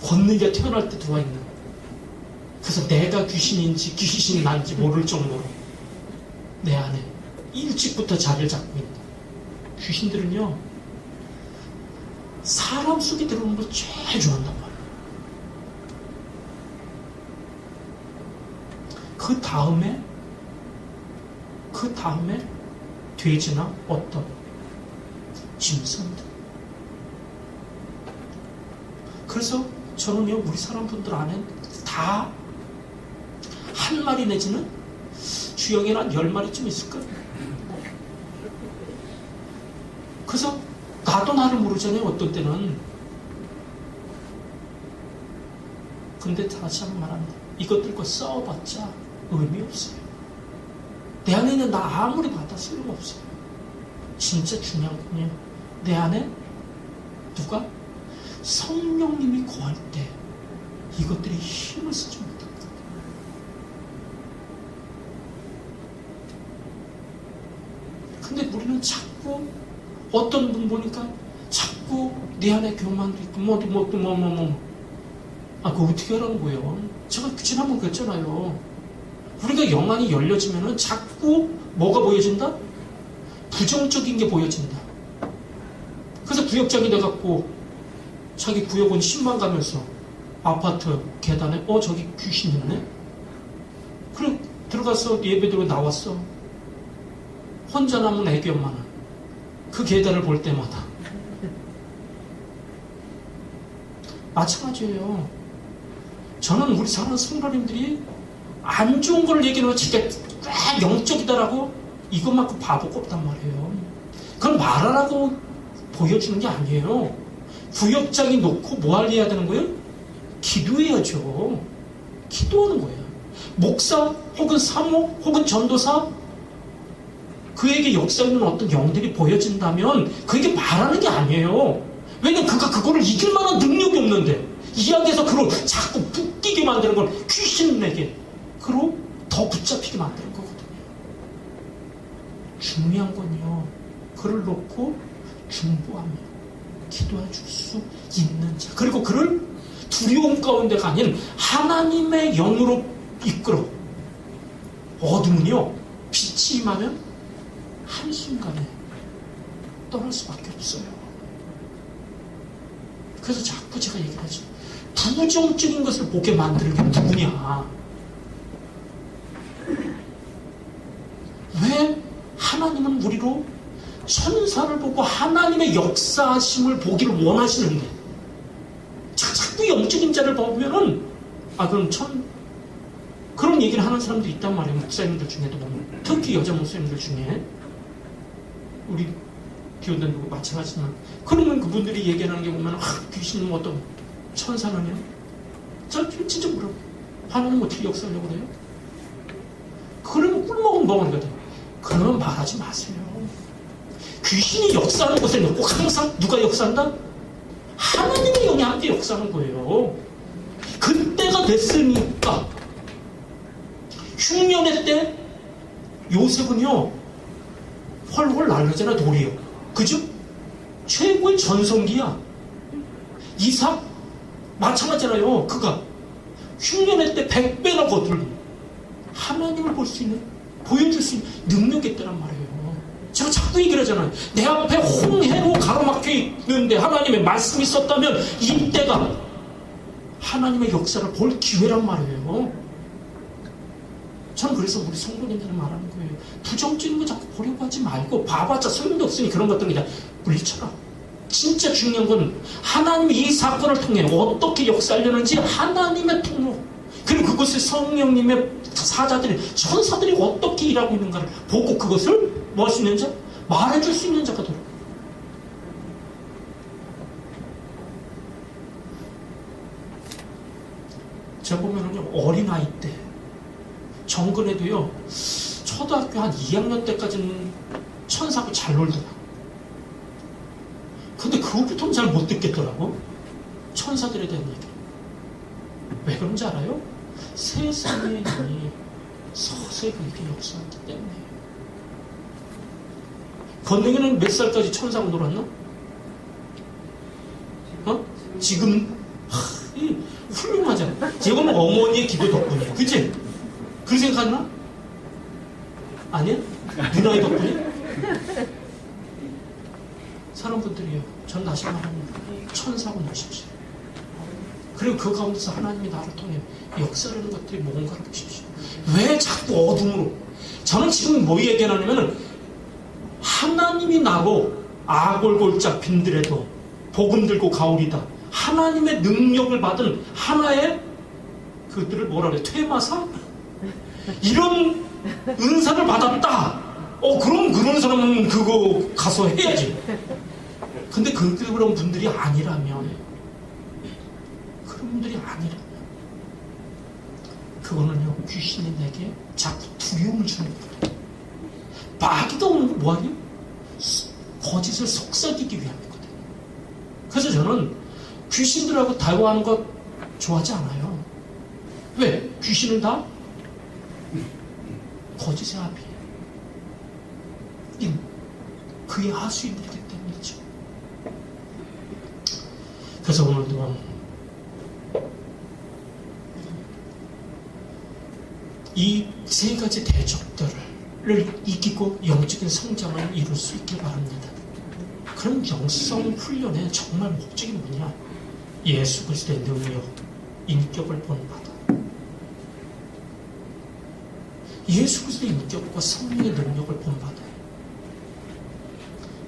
권능이 태어날 때 들어가 있는, 그래서 내가 귀신인지 귀신이 난지 모를 정도로 내 안에 일찍부터 자리를 잡고 있는 귀신들은요, 사람 속에 들어오는 걸 제일 좋아한단 말이에요. 그 다음에 돼지나 어떤 짐승들. 그래서 저는요, 우리 사람분들 안에 다 한 마리 내지는 주역에는 한 10마리쯤 있을 거예요. 그래서 나도 나를 모르잖아요, 어떤 때는. 근데 다시 한번 말합니다. 이것들과 싸워봤자 의미 없어요. 내 안에 있는 나 아무리 봐도 소용없어요. 진짜 중요한 건요, 내 안에 누가? 성령님이 거할 때 이것들이 힘을 쓰지 못합니다. 근데 우리는 자꾸 어떤 분 보니까 자꾸 내 안에 교만도 있고 그거 어떻게 하라는 거예요? 제가 지난번 그랬잖아요. 우리가 영안이 열려지면은 자꾸 뭐가 보여진다? 부정적인 게 보여진다. 그래서 구역장이 돼갖고 자기 구역은 10만 가면서 아파트 계단에 저기 귀신 있네? 그래 들어가서 예배드리고 나왔어. 혼자 남은 애기 엄마는 그 계단을 볼 때마다 마찬가지예요. 저는 우리 사는 성도님들이 안 좋은 걸 얘기하면 진짜 꽤 영적이다라고 이것만큼 바보가 없단 말이에요. 그건 말하라고 보여주는 게 아니에요. 구역장이 놓고 뭐 해야 되는 거예요? 기도해야죠. 기도하는 거예요. 목사 혹은 사모 혹은 전도사, 그에게 역사 있는 어떤 영들이 보여진다면 그에게 말하는 게 아니에요. 왜냐면 그가 그거를 이길 만한 능력이 없는데, 이야기에서 그걸 자꾸 붙기게 만드는 건 귀신에게 그로 더 붙잡히게 만드는 거거든요. 중요한 건요, 그를 놓고 중보하며 기도해 줄 수 있는 자, 그리고 그를 두려움 가운데가 아닌 하나님의 영으로 이끌어. 어둠은요, 빛이 임하면 한순간에 떠날 수밖에 없어요. 그래서 자꾸 제가 얘기를 하죠. 부정적인 것을 보게 만드는 게 누구냐? 왜 하나님은 우리로 천사를 보고 하나님의 역사하심을 보기를 원하시는데, 자꾸 영적인 자를 보면은 그럼 그런 얘기를 하는 사람도 있단 말이에요. 목사님들 중에도 보면, 특히 여자 목사님들 중에 우리 교우들도 마찬가지지만, 그러면 그분들이 얘기하는 게 보면 귀신은 어떤 천사는요? 저 진짜 뭐라고? 하나님 어떻게 역사하려고 그래요? 그러면 꿀먹은 먹은 거다. 그러면 말하지 마세요. 귀신이 역사하는 것에는 꼭 항상 누가 역사한다? 하나님의 영이 함께 역사하는 거예요. 그때가 됐으니까. 흉년의 때 요셉은요, 훨훨 날르잖아, 돌이요. 그죠? 최고의 전성기야. 이삭 마찬가지잖아요. 그가 흉년의 때 100배나 거둘 하나님을 볼 수 있는, 보여줄 수 있는 능력이 있다란 말이에요. 제가 자꾸 얘기를 하잖아요. 내 앞에 홍해로 가로막혀 있는데 하나님의 말씀이 있었다면 이때가 하나님의 역사를 볼 기회란 말이에요. 저는 그래서 우리 성도님들 말하는 거예요. 부정적인 거 자꾸 보려고 하지 말고 봐봤자 소용도 없으니 그런 것들은 그냥 물리쳐라. 진짜 중요한 건 하나님이 이 사건을 통해 어떻게 역사하려는지 하나님의 통로, 그리고 그것을 성령님의 사자들이, 천사들이 어떻게 일하고 있는가를 보고 그것을 뭐 할 수 있는 자? 말해줄 수 있는 자가 되라. 제가 보면은요, 어린아이 때, 정근에도요, 초등학교 한 2학년 때까지는 천사하고 잘 놀더라. 근데 그 후부터는 잘 못 듣겠더라고. 천사들에 대한 얘기. 왜 그런지 알아요? 세상에 이미 서서히 그렇게 역사하기 때문에. 건능이는 몇 살까지 천사하고 놀았나? 지금 훌륭하잖아. 이건 어머니의 기도 덕분이야. 그치? 그렇게 생각하나? 아니야? 누나의 덕분이야? 사람분들이요, 전 다시 말합니다. 천사하고 노십시오. 그리고 그 가운데서 하나님이 나를 통해 역사하는 것들이 뭔가를 보십시오. 왜 자꾸 어둠으로? 저는 지금 뭐 얘기하냐면은 하나님이 나로 아골골짝 빈들에도 복음 들고 가오리다. 하나님의 능력을 받은 하나의 그들을 뭐라 그래? 퇴마사? 이런 은사를 받았다. 그럼 그런 사람은 그거 가서 해야지. 근데 그런 분들이 아니라면, 그거는요, 귀신이 내게 자꾸 두려움을 주는 거거든요. 마귀가 오는 거 뭐하니? 거짓을 속삭이기 위함이거든요. 그래서 저는 귀신들하고 대화하는 거 좋아하지 않아요. 왜? 귀신은 다 거짓의 합이에요. 그의 하수인들이기 때문이죠. 그래서 오늘도 이 세 가지 대적들을 이기고 영적인 성장을 이룰 수 있길 바랍니다. 그럼 영성 훈련의 정말 목적이 뭐냐? 예수 그리스도의 능력, 인격을 본받아. 예수 그리스도의 인격과 성령의 능력을 본받아.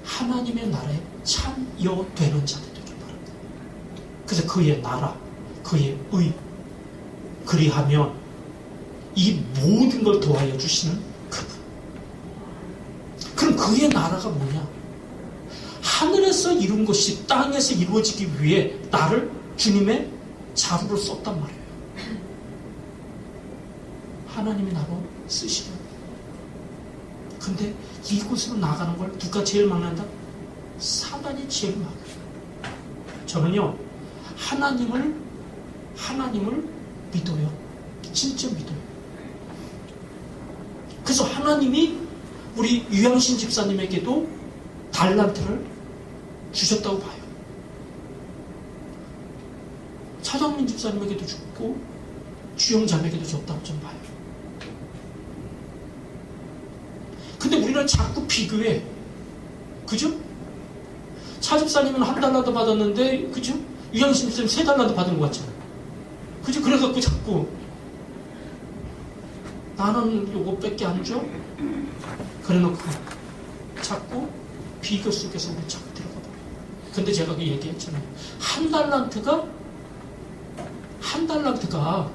하나님의 나라에 참여되는 자들 되길 바랍니다. 그래서 그의 나라, 그의 의, 그리하면 이 모든 걸 도와여 주시는 그분. 그럼 그의 나라가 뭐냐? 하늘에서 이룬 것이 땅에서 이루어지기 위해 나를 주님의 자루로 썼단 말이에요. 하나님이 나로 쓰시려. 근데 이곳으로 나가는 걸 누가 제일 막는다? 사단이 제일 막아요. 저는요, 하나님을 믿어요. 진짜 믿어요. 그래서 하나님이 우리 유양신 집사님에게도 달란트를 주셨다고 봐요. 차정민 집사님에게도 줬고 주영자매에게도 줬다고 좀 봐요. 근데 우리는 자꾸 비교해. 그죠? 차 집사님은 한 달란트 받았는데, 그죠? 유양신 집사님 3달란트 받은 것 같잖아요. 그죠? 그래갖고 자꾸 나는 요거밖에 안 줘? 그래놓고 자꾸 비교 속에서 우리 자꾸 들어가 버려요. 근데 제가 그 얘기했잖아요. 한 달란트가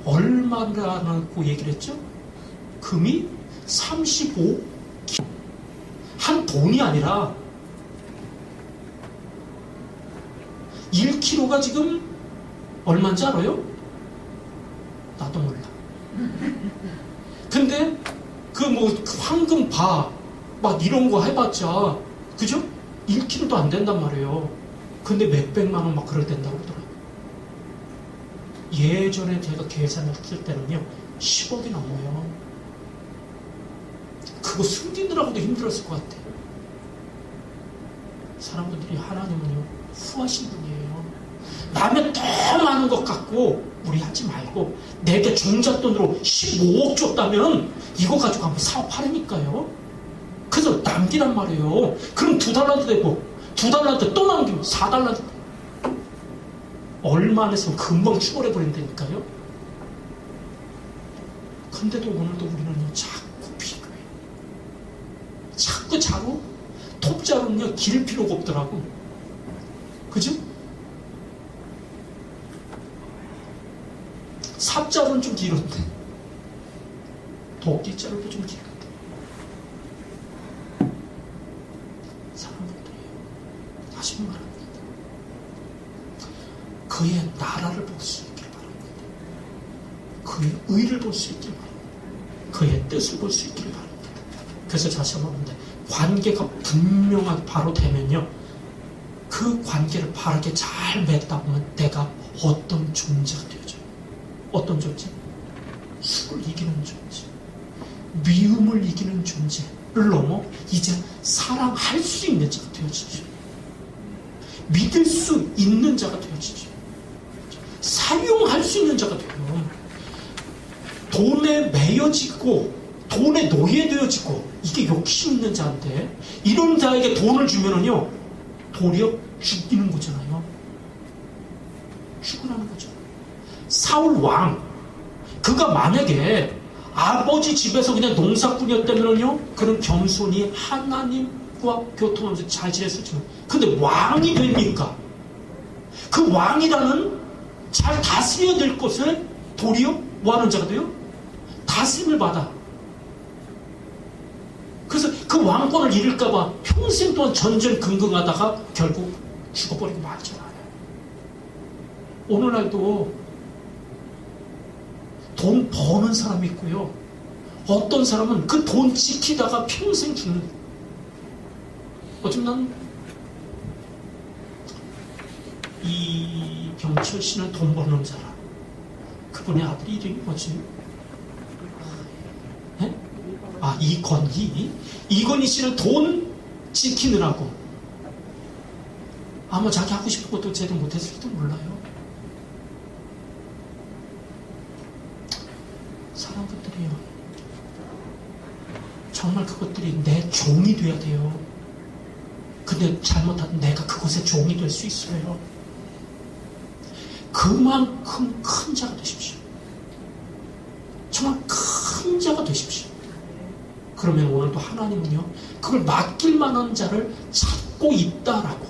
얼마라고 얘기를 했죠? 금이 35kg. 한 돈이 아니라 1kg가 지금 얼마인지 알아요? 나도 몰라. 근데 그 황금 막 이런 거 해봤자, 그죠? 1kg도 안 된단 말이에요. 근데 몇백만 원 막 그럴 된다고 그러더라고요. 예전에 제가 계산했을 때는요, 10억이 넘어요. 그거 숨기느라고도 힘들었을 것 같아요. 사람들이 하나님은요, 후하신 분이에요. 남의 더 많은 것 갖고 우리 하지 말고, 내게 종잣돈으로 15억 줬다면 이거 가지고 한번 사업하라니까요. 그래서 남기란 말이에요. 그럼 2달란트 되고 2달란트 또 남기면 4달란트. 얼마 안 했으면 금방 추월해 버린다니까요. 근데도 오늘도 우리는 자꾸 비교해. 자꾸 자로, 톱자로는요, 길 필요가 없더라고. 그죠? 삽자로는 좀 길었대. 도끼자로도 좀 길었대. 사람들이요. 다시 말합니다. 그의 나라를 볼 수 있길 바랍니다. 그의 의를 볼 수 있길 바랍니다. 그의 뜻을 볼 수 있길 바랍니다. 그래서 다시 한번 말합니다. 관계가 분명하게 바로 되면요, 그 관계를 바르게 잘 맺다 보면 내가 어떤 존재가 되어져요. 어떤 존재? 수를 이기는 존재, 미움을 이기는 존재를 넘어 이제 사랑할 수 있는 자가 되어지죠. 믿을 수 있는 자가 되어지죠. 사용할 수 있는 자가 돼요. 돈에 매여지고 돈에 노예되어지고 이게 욕심 있는 자인데, 이런 자에게 돈을 주면은요, 도리어 죽이는 거잖아요. 죽으라는 거죠. 사울 왕, 그가 만약에 아버지 집에서 그냥 농사꾼이었다면요, 그런 겸손히 하나님과 교통하면서 잘 지냈었지만, 근데 왕이 되니까 그 왕이라는 잘 다스려야 될 것을 도리어 뭐하는 자가 돼요? 다스림을 받아. 그래서 그 왕권을 잃을까봐 평생 동안 전전긍긍하다가 결국 죽어버리고 말잖아요. 오늘날도 돈 버는 사람이 있고요, 어떤 사람은 그 돈 지키다가 평생 죽는. 어쩌면 난 이병철 씨는 돈 버는 사람, 그분의 아들이 이름이 뭐지? 네? 아, 이건희 씨는 돈 지키느라고 아마 자기 하고 싶은 것도 제대로 못했을지도 몰라요. 사람들이요, 정말 그것들이 내 종이 돼야 돼요. 근데 잘못하면 내가 그것의 종이 될 수 있어요. 그만큼 큰 자가 되십시오. 정말 큰 자가 되십시오. 그러면 오늘도 하나님은요, 그걸 맡길 만한 자를 찾고 있다라고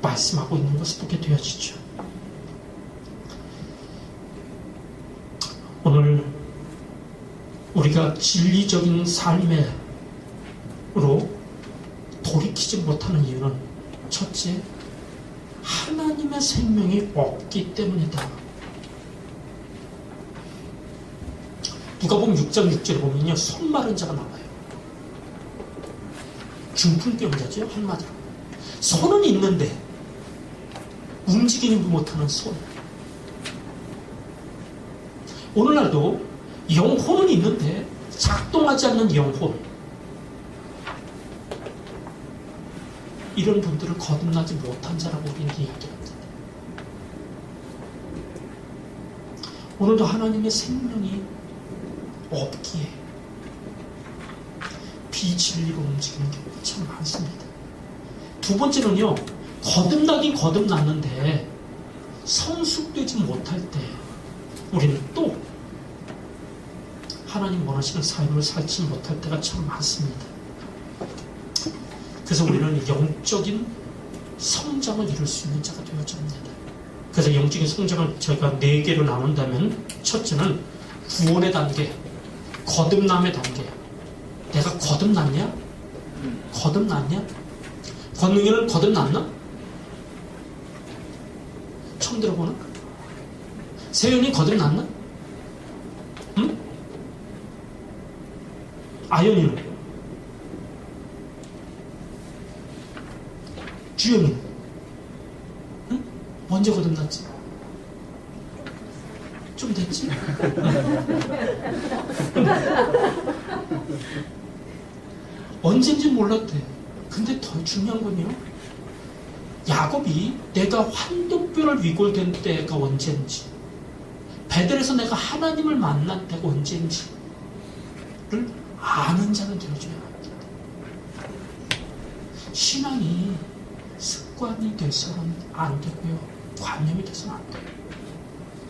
말씀하고 있는 것을 보게 되어지죠. 오늘 우리가 진리적인 삶으로 돌이키지 못하는 이유는, 첫째, 하나님의 생명이 없기 때문이다. 누가복음 6장 6절에 보면요, 손 마른 자가 나와요. 중풍병자죠, 한마디로. 손은 있는데 움직이지 못하는 손. 오늘날도 영혼은 있는데 작동하지 않는 영혼, 이런 분들을 거듭나지 못한 자라고 우리는 이야기합니다. 오늘도 하나님의 생명이 없기에 비진리로 움직이는 경우가 참 많습니다. 두 번째는요, 거듭나긴 거듭났는데 성숙되지 못할 때 우리는 또 하나님 원하시는 삶을 살지 못할 때가 참 많습니다. 그래서 우리는 영적인 성장을 이룰 수 있는 자가 되어야 합니다. 그래서 영적인 성장을 저희가 4개로 나눈다면, 첫째는 구원의 단계, 거듭남의 단계. 내가 거듭났냐? 거듭났냐? 권능이는 거듭났나? 처음 들어보나? 세연이 거듭났나? 응? 아연이는? 주연이? 응? 언제 거듭났지? 좀 됐지? 언젠지 몰랐대. 근데 더 중요한 건요, 야곱이 내가 환도뼈를 위골된 때가 언제인지, 베델에서 내가 하나님을 만난 때가 언제인지를 아는 자는 되어줘야 합니다. 신앙이 습관이 돼서는 안 되고요, 관념이 돼서는 안 돼요.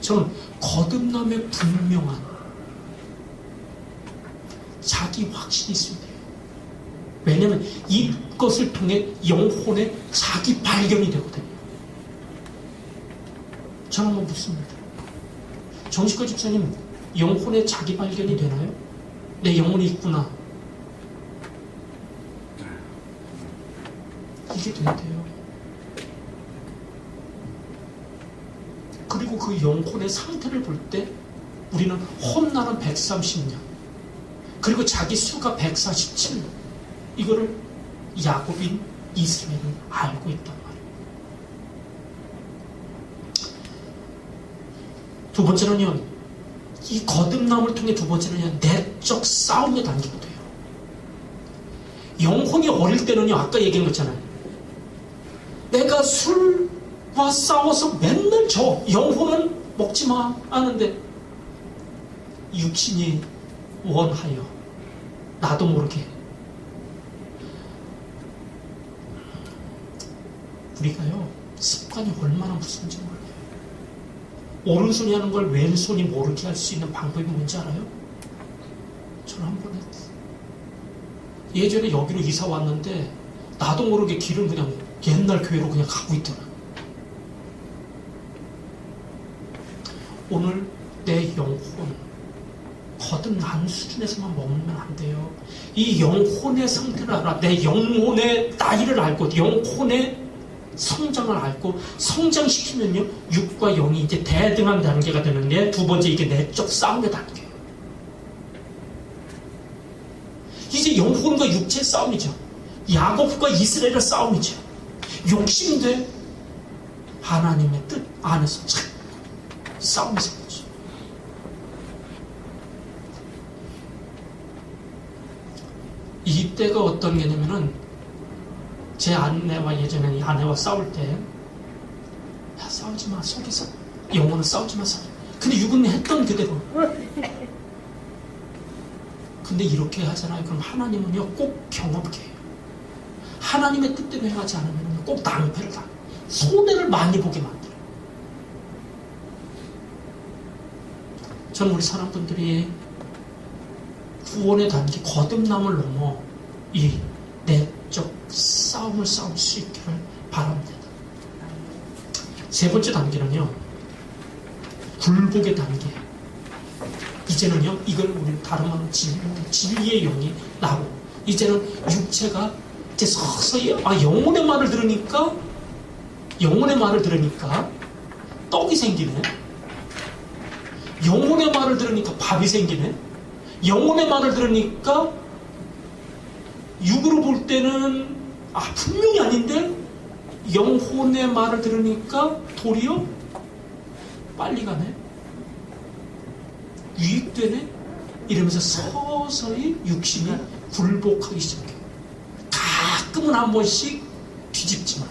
저는 거듭남의 분명한 자기 확신이 있어야 돼요. 왜냐하면 이것을 통해 영혼의 자기 발견이 되거든요. 저는 한번 묻습니다. 정식과 집사님, 영혼의 자기 발견이 되나요? 내 영혼이 있구나. 이게 된대요. 그리고 그 영혼의 상태를 볼 때 우리는 험난한 130년, 그리고 자기 수가 147년, 이거를 야곱인 이스라엘은 알고 있단 말이에요. 두 번째는요, 이 거듭남을 통해 두 번째는요, 내적 싸움의 단계가 돼요. 영혼이 어릴 때는요, 아까 얘기한 거잖아요. 내가 술과 싸워서 맨날 영혼은 먹지 마 하는데 육신이 원하여 나도 모르게 우리가요, 습관이 얼마나 무서운지 몰라요. 오른손이 하는 걸 왼손이 모르게 할 수 있는 방법이 뭔지 알아요? 저는 한 번 했어요. 예전에 여기로 이사 왔는데 나도 모르게 길을 그냥 옛날 교회로 그냥 가고 있더라. 오늘 내 영혼 거듭난 수준에서만 머물면 안 돼요. 이 영혼의 상태를 알아. 내 영혼의 나이를 알고 영혼의 성장을 알고 성장시키면요, 육과 영이 이제 대등한 단계가 되는데, 두 번째 이게 내적 싸움의 단계예요. 이제 영혼과 육체의 싸움이죠. 야곱과 이스라엘의 싸움이죠. 욕심대 하나님의 뜻 안에서 참 싸움이 생기죠. 이때가 어떤 개념이냐면은, 제 아내와 예전에 아내와 싸울 때, 야, 싸우지 마, 속에서 영혼은 싸우지 마, 근데 육은 했던 그대로. 근데 이렇게 하잖아요. 그럼 하나님은요, 꼭 경험케 해요. 하나님의 뜻대로 행하지 않으면 꼭 낭패를 당해요. 손해를 많이 보게 만들어요. 저는 우리 사람분들이 구원의 단계, 거듭남을 넘어 이 내적 싸움을 싸울 수 있기를 바랍니다. 세 번째 단계는요, 굴복의 단계. 이제는요, 이걸 우리 다른 말로 진리의 영이 나고, 이제는 육체가 이제 서서히, 영혼의 말을 들으니까 떡이 생기네. 영혼의 말을 들으니까 밥이 생기네. 영혼의 말을 들으니까 육으로 볼 때는 분명히 아닌데 영혼의 말을 들으니까 도리어 빨리 가네, 유익되네, 이러면서 서서히 육신이 굴복하기 시작해요. 가끔은 한 번씩 뒤집지만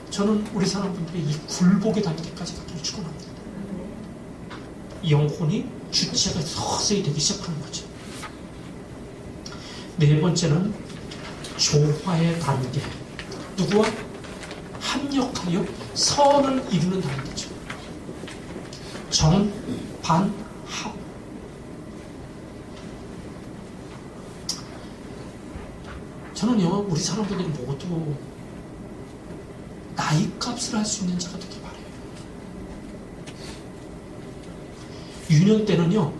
저는 우리 사람분들이 이 굴복의 단계까지 가기를 축원합니다. 영혼이 주체가 서서히 되기 시작하는 거죠. 네 번째는 조화의 단계. 누구와 합력하여 선을 이루는 단계죠. 정, 반, 합. 저는요, 우리 사람들이 모두 나이값을 할 수 있는 자가 되길 바라요. 유년 때는요,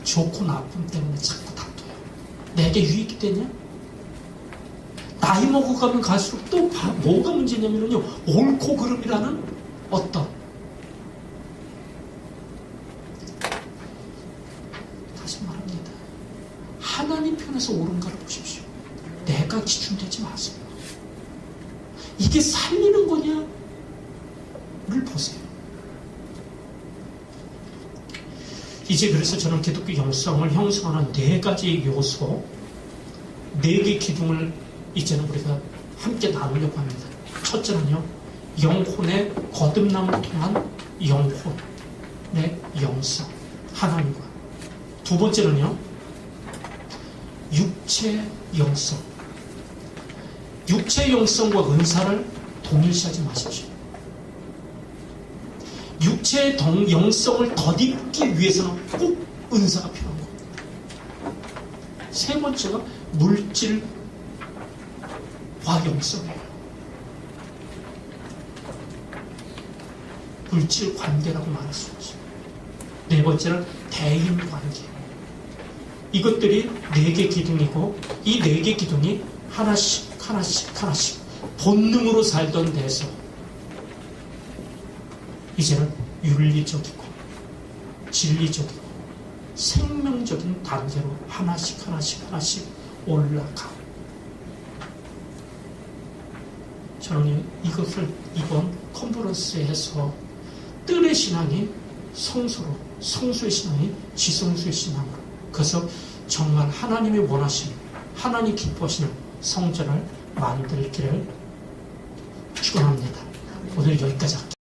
좋고 나쁨 때문에 자꾸 다퉈요. 내게 유익이 되냐? 나이 먹어가면 갈수록 또 뭐가 문제냐면요, 옳고 그름이라는 어떤, 다시 말합니다, 하나님 편에서 옳은가를 보십시오. 내가 기준되지 마세요. 이게 살리는 거냐를 보세요. 이제 그래서 저는 기독교 영성을 형성하는 네 가지 요소, 네 개 기둥을 이제는 우리가 함께 나누려고 합니다. 첫째는요, 영혼의 거듭남을 통한 영혼의 영성, 하나님과. 두 번째는요, 육체 영성. 육체 영성과 은사를 동일시하지 마십시오. 육체의 영성을 덧입기 위해서는 꼭 은사가 필요한 겁니다. 세 번째가 물질 과경성이에요. 물질 관계라고 말할 수 있죠. 네 번째는 대인 관계. 이것들이 4개 기둥이고 이 4개 기둥이 하나씩 본능으로 살던 데서 이제는 윤리적이고 진리적이고 생명적인 단계로 하나씩 올라가고, 저는 이것을 이번 컨퍼런스에서 뜰의 신앙이 성수로, 성수의 신앙이 지성수의 신앙으로, 그래서 정말 하나님이 원하시는, 하나님 기뻐하시는 성전을 만들기를 축원합니다. 오늘 여기까지 할게요.